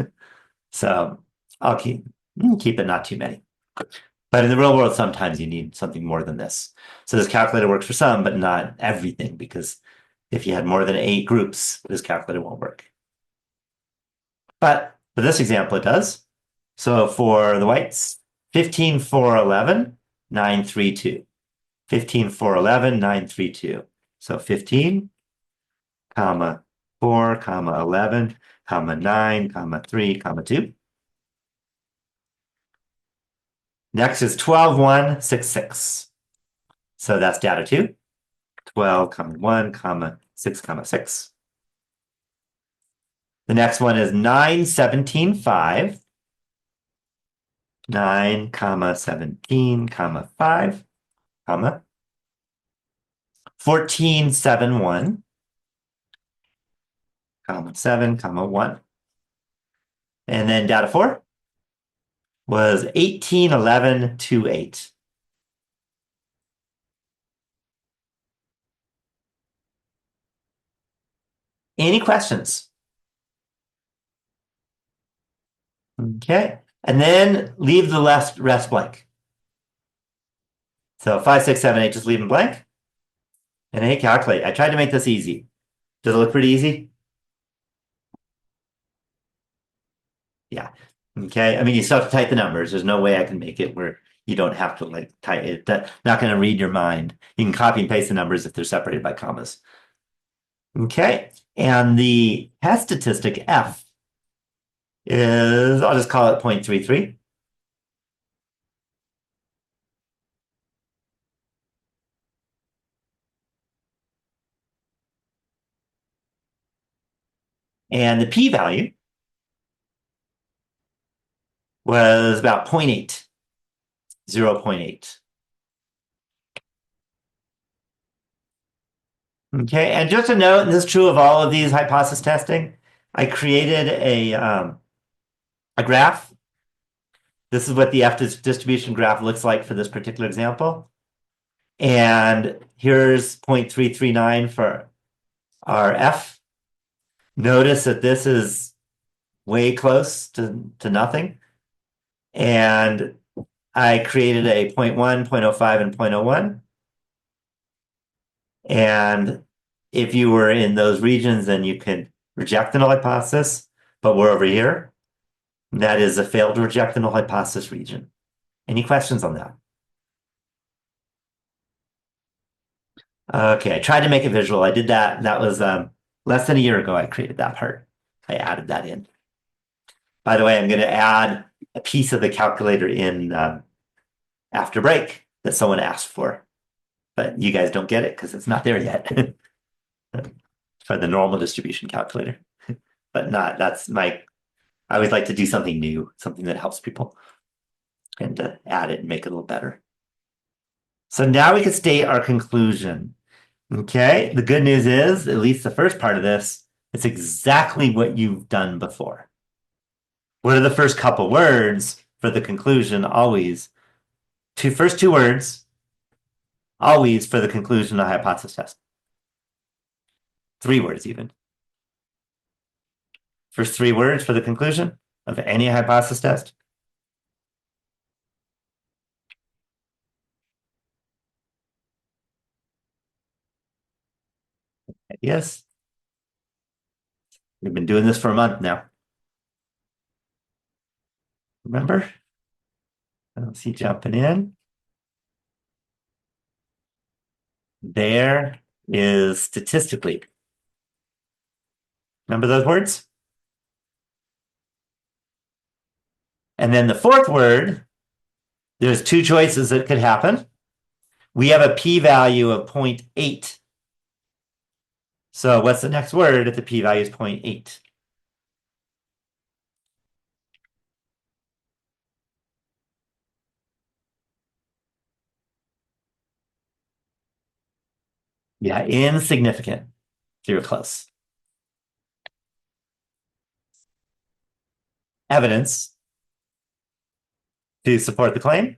So I'll keep it not too many. But in the real world, sometimes you need something more than this. So this calculator works for some, but not everything, because if you had more than 8 groups, this calculator won't work. But for this example, it does. So for the whites, 15, 4, 11, 9, 3, 2. 15, 4, 11, 9, 3, 2. So 15, comma, 4, comma, 11, comma, 9, comma, 3, comma, 2. Next is 12, 1, 6, 6. So that's data 2. 12, comma, 1, comma, 6, comma, 6. The next one is 9, 17, 5. 9, comma, 17, comma, 5, comma. 14, 7, 1, comma, 7, comma, 1. And then data 4 was 18, 11, 2, 8. Any questions? Okay. And then leave the rest blank. So 5, 6, 7, 8, just leave them blank. And hey, calculate. I tried to make this easy. Does it look pretty easy? Yeah. Okay. I mean, you still have to type the numbers. There's no way I can make it where you don't have to type it. That's not going to read your mind. You can copy and paste the numbers if they're separated by commas. Okay. And the test statistic F is, I'll just call it 0.33. And the p-value was about 0.8, 0.8. Okay, and just a note, and this is true of all of these hypothesis testing, I created a graph. This is what the F distribution graph looks like for this particular example. And here's 0.339 for our F. Notice that this is way close to nothing. And I created a 0.1, 0.05, and 0.01. And if you were in those regions, then you could reject the null hypothesis, but we're over here. That is a failed to reject the null hypothesis region. Any questions on that? Okay, I tried to make it visual. I did that. That was less than a year ago. I created that part. I added that in. By the way, I'm going to add a piece of the calculator in after break that someone asked for, but you guys don't get it because it's not there yet for the normal distribution calculator. But not, that's my, I always like to do something new, something that helps people and to add it and make it a little better. So now we can state our conclusion. Okay, the good news is, at least the first part of this, it's exactly what you've done before. What are the first couple words for the conclusion? Always. First two words, always for the conclusion of the hypothesis test. Three words even. First three words for the conclusion of any hypothesis test. Yes. We've been doing this for a month now. Remember? I don't see jumping in. There is statistically. Remember those words? And then the fourth word, there's two choices that could happen. We have a p-value of 0.8. So what's the next word if the p-value is 0.8? Yeah, insignificant. So you're close. Evidence to support the claim.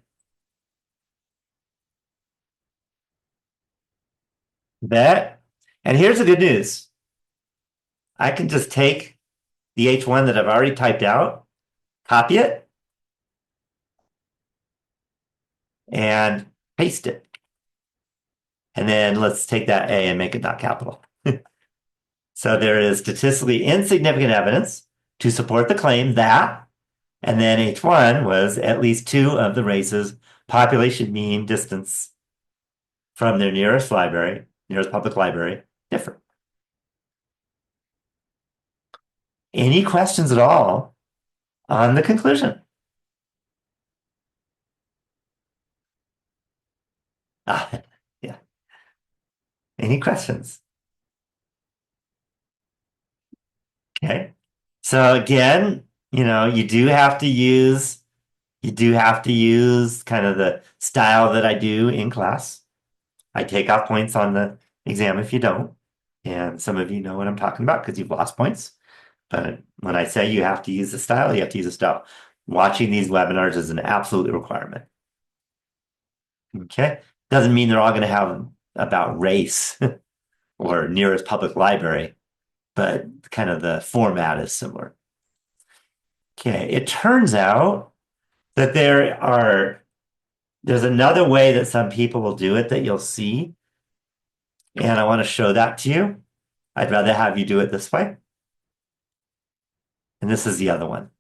That. And here's the good news. I can just take the H1 that I've already typed out, copy it, and paste it. And then let's take that A and make it not capital. So there is statistically insignificant evidence to support the claim that, and then H1 was at least two of the races population mean distance from their nearest library, nearest public library, differ. Any questions at all on the conclusion? Yeah. Any questions? Okay. So again, you do have to use kind of the style that I do in class. I take off points on the exam if you don't. And some of you know what I'm talking about because you've lost points. But when I say you have to use the style, you have to use the style. Watching these webinars is an absolute requirement. Okay. Doesn't mean they're all going to have about race or nearest public library, but kind of the format is similar. Okay. It turns out that there's another way that some people will do it that you'll see. And I want to show that to you. I'd rather have you do it this way. And this is the other one.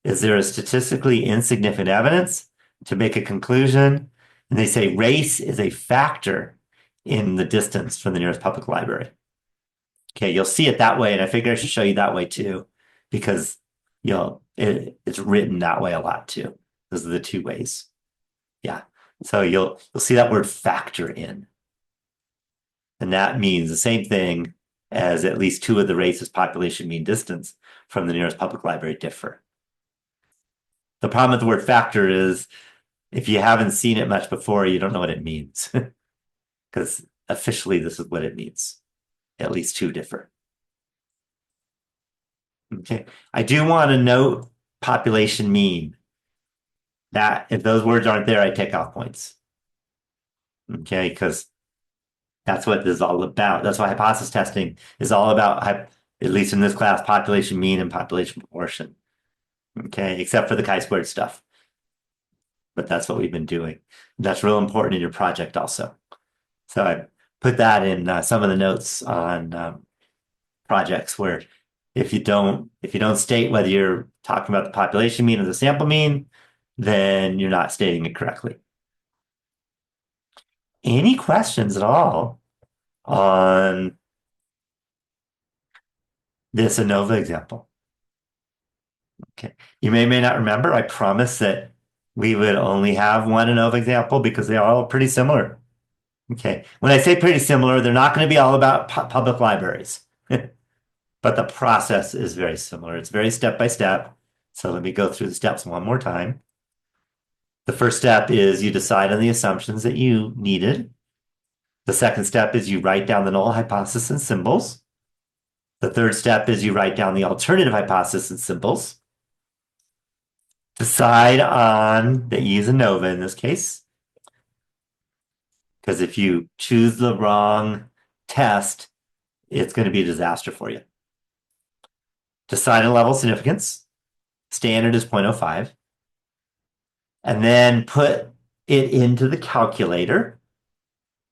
Is there a statistically insignificant evidence to make a conclusion? And they say race is a factor in the distance from the nearest public library. Okay, you'll see it that way. And I figure I should show you that way too, because it's written that way a lot too. Those are the two ways. Yeah. So you'll see that word factor in. And that means the same thing as at least two of the races population mean distance from the nearest public library differ. The problem with the word factor is if you haven't seen it much before, you don't know what it means. Because officially this is what it means. At least two differ. Okay. I do want to note population mean. That if those words aren't there, I take off points. Okay, because that's what this is all about. That's why hypothesis testing is all about, at least in this class, population mean and population proportion. Okay, except for the chi-squared stuff. But that's what we've been doing. That's real important in your project also. So I put that in some of the notes on projects where If you don't state whether you're talking about the population mean or the sample mean, then you're not stating it correctly. Any questions at all on this ANOVA example? Okay. You may not remember, I promised that we would only have one ANOVA example because they are all pretty similar. Okay. When I say pretty similar, they're not going to be all about public libraries, but the process is very similar. It's very step by step. So let me go through the steps one more time. The first step is you decide on the assumptions that you needed. The second step is you write down the null hypothesis and symbols. The third step is you write down the alternative hypothesis and symbols. Decide on that you use ANOVA in this case. Because if you choose the wrong test, it's going to be a disaster for you. Decide on level of significance. Standard is 0.05. And then put it into the calculator.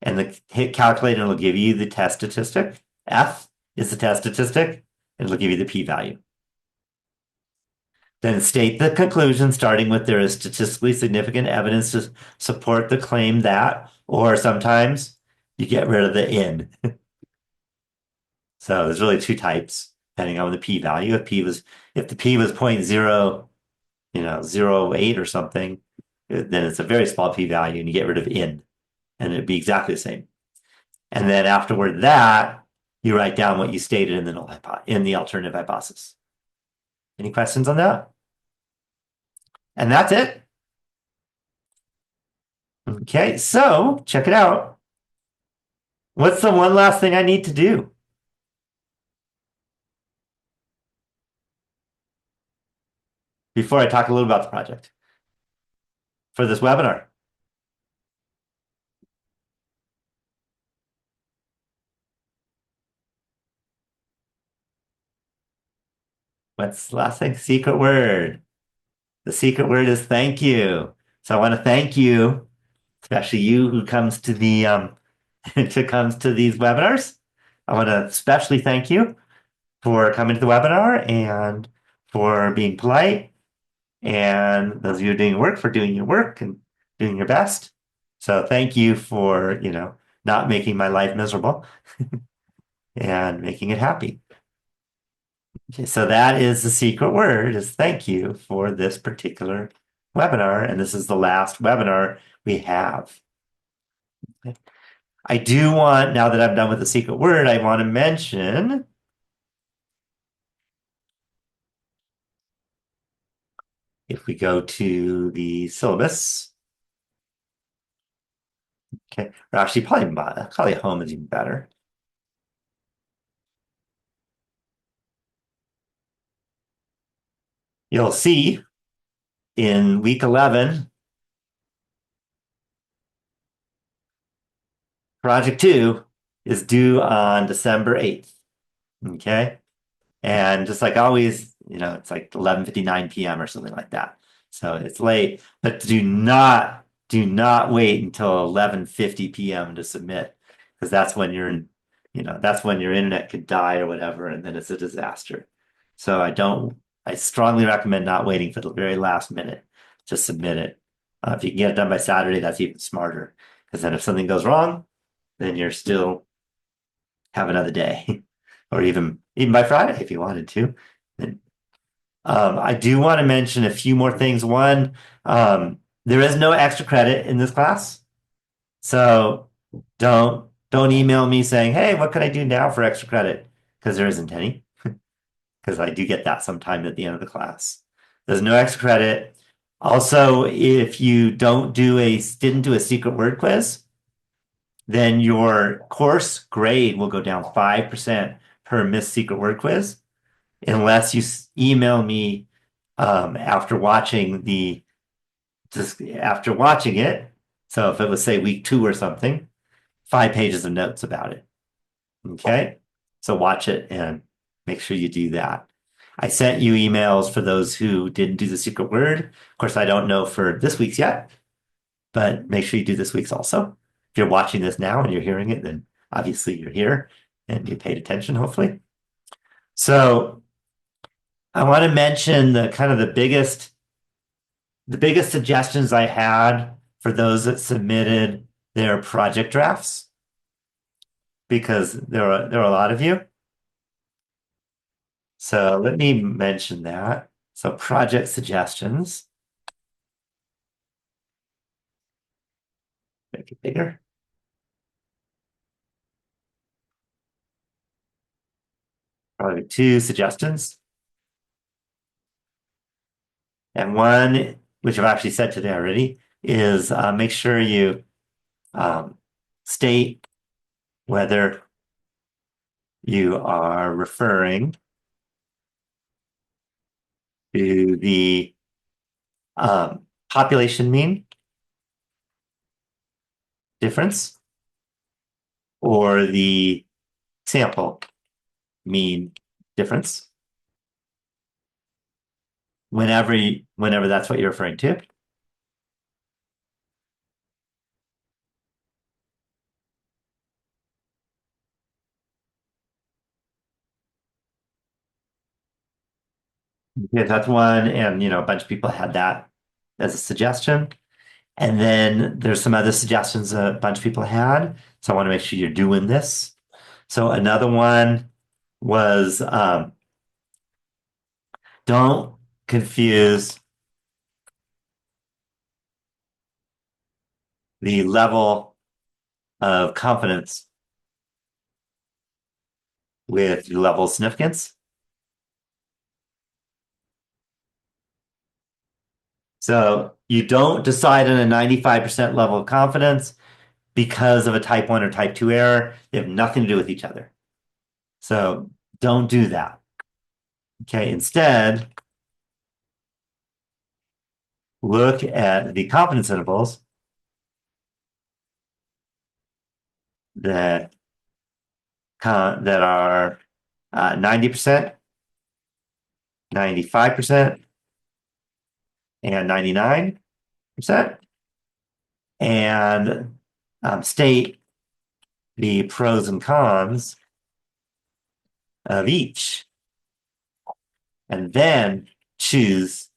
And the calculator will give you the test statistic. F is the test statistic, and it'll give you the p-value. Then state the conclusion, starting with there is statistically significant evidence to support the claim that, or sometimes you get rid of the in. So there's really two types, depending on the p-value. If the p was 0.08 or something, then it's a very small p-value, and you get rid of in, and it'd be exactly the same. And then afterward that, you write down what you stated in the alternative hypothesis. Any questions on that? And that's it. Okay, so check it out. What's the one last thing I need to do? Before I talk a little about the project for this webinar. What's the last thing? Secret word. The secret word is thank you. So I want to thank you, especially you who comes to the comes to these webinars. I want to especially thank you for coming to the webinar and for being polite, and those of you doing work for doing your work and doing your best. So thank you for, not making my life miserable and making it happy. Okay, so that is the secret word, is thank you for this particular webinar, and this is the last webinar we have. Okay. I do want, now that I'm done with the secret word, I want to mention if we go to the syllabus, okay, or actually probably home is even better. You'll see in week 11, project 2 is due on December 8th. Okay. And just like always, it's like 11:59 p.m. or something like that. So it's late, but do not wait until 11:50 p.m. to submit, because that's when that's when your internet could die or whatever, and then it's a disaster. So I strongly recommend not waiting for the very last minute to submit it. If you can get it done by Saturday, that's even smarter, because then if something goes wrong, then you're still have another day, or even by Friday if you wanted to. And, I do want to mention a few more things. One, there is no extra credit in this class, so don't email me saying, "Hey, what can I do now for extra credit?" Because there isn't any. Because I do get that sometime at the end of the class. There's no extra credit. Also, if you didn't do a secret word quiz, then your course grade will go down 5% per missed secret word quiz, unless you email me after watching it. So if it was, say, week 2 or something, 5 pages of notes about it. Okay, so watch it and make sure you do that. I sent you emails for those who didn't do the secret word. Of course, I don't know for this week's yet, but make sure you do this week's also. If you're watching this now and you're hearing it, then obviously you're here and you paid attention, hopefully. So I want to mention the kind of the biggest suggestions I had for those that submitted their project drafts, because there are a lot of you. So let me mention that. So project suggestions, make it bigger. Probably two suggestions. And one, which I've actually said today already, is make sure you um, state whether you are referring to the population mean difference or the sample mean difference whenever that's what you're referring to. Yeah, that's one, and a bunch of people had that as a suggestion. And then there's some other suggestions a bunch of people had. So I want to make sure you're doing this. So another one was don't confuse the level of confidence with the level of significance. So you don't decide on a 95% level of confidence because of a type 1 or type 2 error. They have nothing to do with each other. So don't do that. Okay, instead, look at the confidence intervals that that are 90%, 95%, and 99%, and state the pros and cons of each, and then choose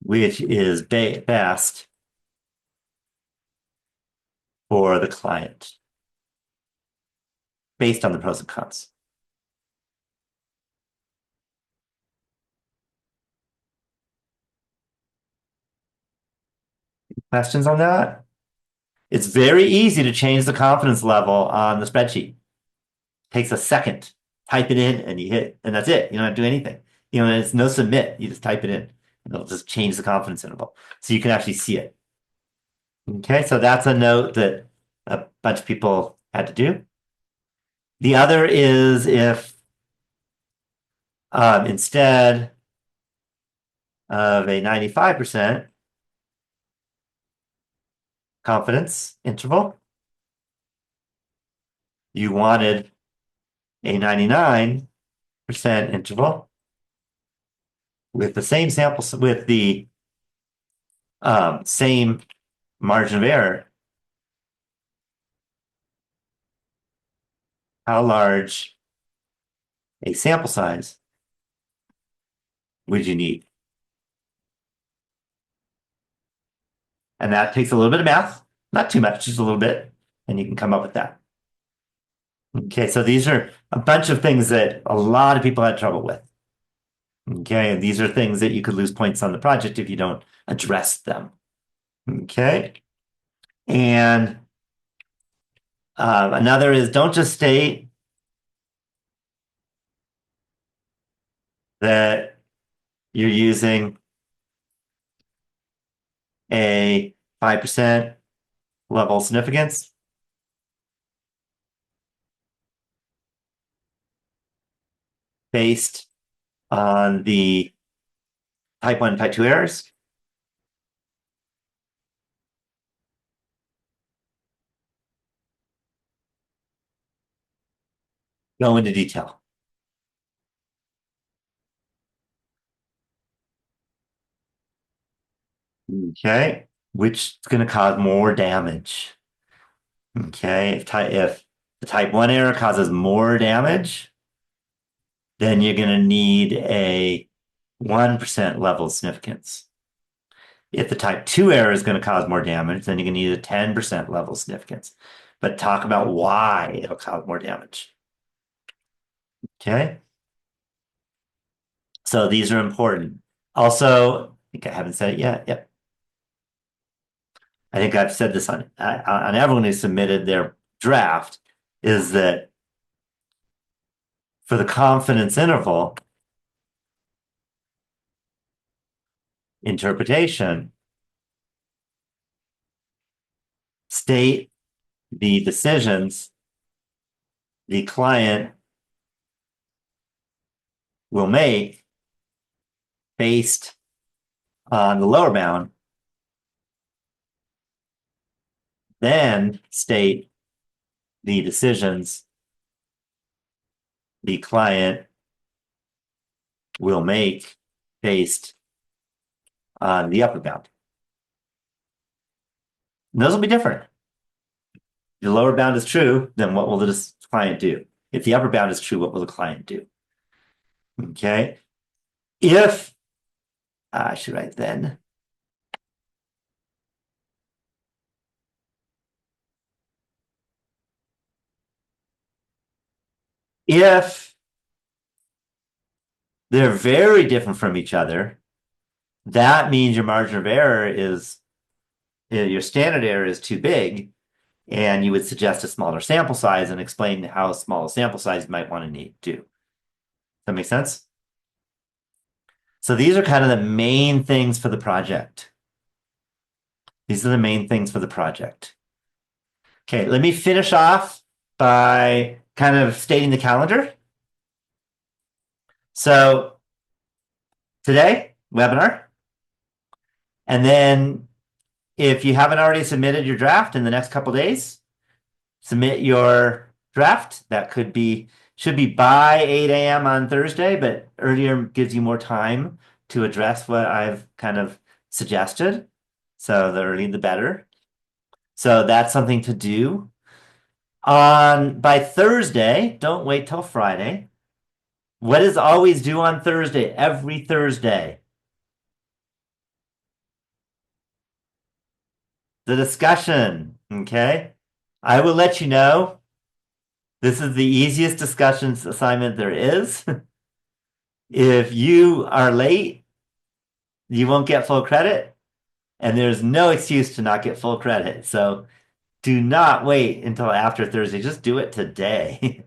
which is best for the client based on the pros and cons. Questions on that? It's very easy to change the confidence level on the spreadsheet. It takes a second. Type it in and you hit, and that's it. You don't have to do anything. It's no submit. You just type it in, and it'll just change the confidence interval. So you can actually see it. Okay, so that's a note that a bunch of people had to do. The other is if instead of a 95% confidence interval, you wanted a 99% interval with the same samples, with the same margin of error. How large a sample size would you need? And that takes a little bit of math, not too much, just a little bit, and you can come up with that. Okay, so these are a bunch of things that a lot of people had trouble with. Okay, and these are things that you could lose points on the project if you don't address them. Okay, and another is don't just state that you're using a 5% level of significance. Based on the type 1 and type 2 errors. Go into detail. Okay, which is going to cause more damage. Okay, if the type 1 error causes more damage, then you're going to need a 1% level of significance. If the type 2 error is going to cause more damage, then you're going to need a 10% level of significance. But talk about why it'll cause more damage. Okay. So these are important. Also, I think I haven't said it yet. Yep. I think I've said this on everyone who submitted their draft is that for the confidence interval interpretation, state the decisions the client will make based on the lower bound, then state the decisions the client will make based on the upper bound. And those will be different. If the lower bound is true, then what will the client do? If the upper bound is true, what will the client do? Okay. If I should write then. If they're very different from each other, that means your margin of error is your standard error is too big, and you would suggest a smaller sample size and explain how small a sample size you might want to need to. Does that make sense? So these are kind of the main things for the project. These are the main things for the project. Okay, let me finish off by kind of stating the calendar. So today, webinar. And then if you haven't already submitted your draft in the next couple days, submit your draft. That should be by 8 a.m. on Thursday, but earlier gives you more time to address what I've kind of suggested. So the earlier the better. So that's something to do. By Thursday, don't wait till Friday. What is always due on Thursday? Every Thursday. The discussion, okay? I will let you know. This is the easiest discussions assignment there is. If you are late, you won't get full credit, and there's no excuse to not get full credit. So do not wait until after Thursday. Just do it today.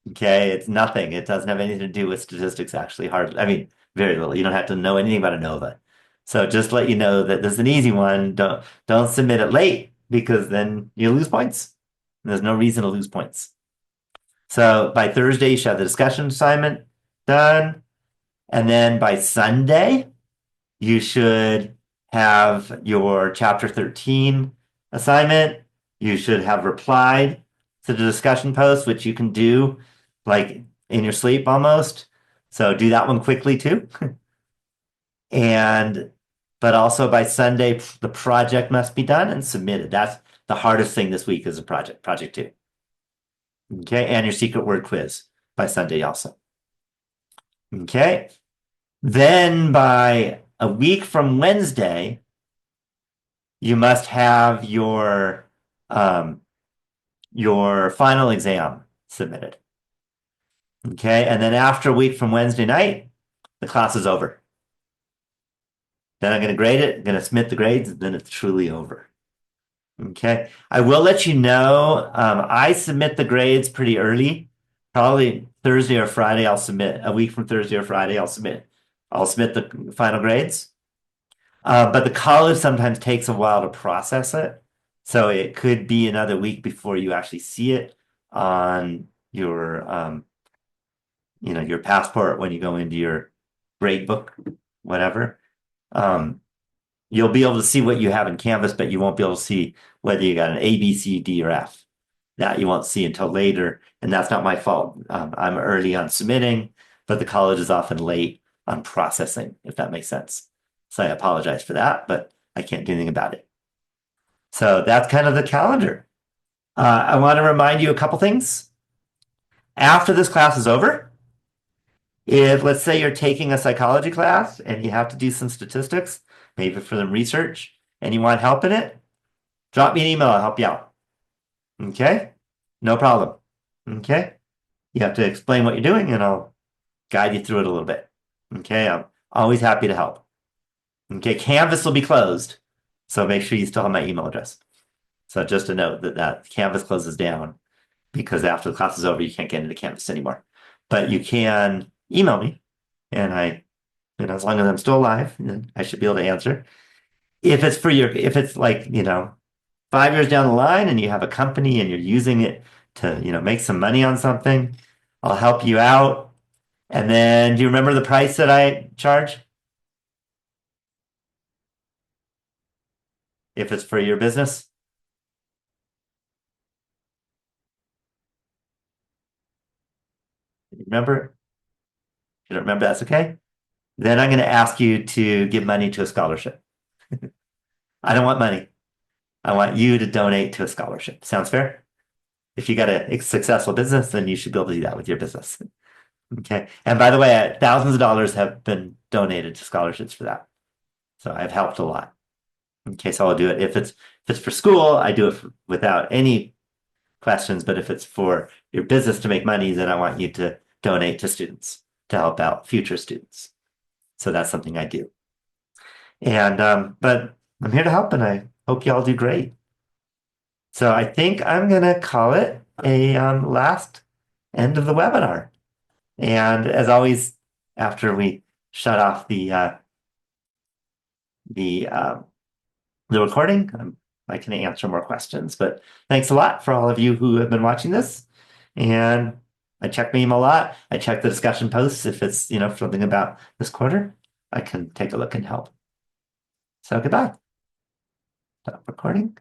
Okay, it's nothing. It doesn't have anything to do with statistics, actually. Hardly. I mean, very little. You don't have to know anything about ANOVA. So just let you know that this is an easy one. Don't submit it late because then you lose points. There's no reason to lose points. So by Thursday, you should have the discussion assignment done. And then by Sunday, you should have your chapter 13 assignment. You should have replied to the discussion post, which you can do like in your sleep almost. So do that one quickly too. But also by Sunday, the project must be done and submitted. That's the hardest thing this week is a project two. Okay, and your secret word quiz by Sunday also. Okay, then by a week from Wednesday, you must have your final exam submitted. Okay, and then after a week from Wednesday night, the class is over. Then I'm going to grade it, I'm going to submit the grades, and then it's truly over. Okay, I will let you know. I submit the grades pretty early, probably Thursday or Friday. I'll submit a week from Thursday or Friday. I'll submit the final grades. But the college sometimes takes a while to process it, so it could be another week before you actually see it on your passport when you go into your grade book, whatever. You'll be able to see what you have in Canvas, but you won't be able to see whether you got an A, B, C, D, or F. That you won't see until later, and that's not my fault. I'm early on submitting, but the college is often late on processing, if that makes sense. So I apologize for that, but I can't do anything about it. So that's kind of the calendar. I want to remind you a couple things. After this class is over, If, let's say, you're taking a psychology class and you have to do some statistics, maybe for the research, and you want help in it, drop me an email. I'll help you out. Okay? No problem. Okay? You have to explain what you're doing and I'll guide you through it a little bit. Okay? I'm always happy to help. Okay? Canvas will be closed. So make sure you still have my email address. So just a note that Canvas closes down because after the class is over, you can't get into Canvas anymore. But you can email me and as long as I'm still alive, I should be able to answer. If it's like, 5 years down the line and you have a company and you're using it to, make some money on something, I'll help you out. And then do you remember the price that I charge? If it's for your business? Remember? If you don't remember, that's okay. Then I'm going to ask you to give money to a scholarship. I don't want money. I want you to donate to a scholarship. Sounds fair? If you got a successful business, then you should be able to do that with your business. Okay. And by the way, thousands of dollars have been donated to scholarships for that. So I've helped a lot. Okay, so I'll do it. If it's for school, I do it without any questions. But if it's for your business to make money, then I want you to donate to students to help out future students. So that's something I do. And but I'm here to help, and I hope you all do great. So I think I'm gonna call it a last end of the webinar. And as always, after we shut off the the recording, I can answer more questions. But thanks a lot for all of you who have been watching this. And I check my email a lot. I check the discussion posts if it's something about this quarter. I can take a look and help. So goodbye. Stop recording.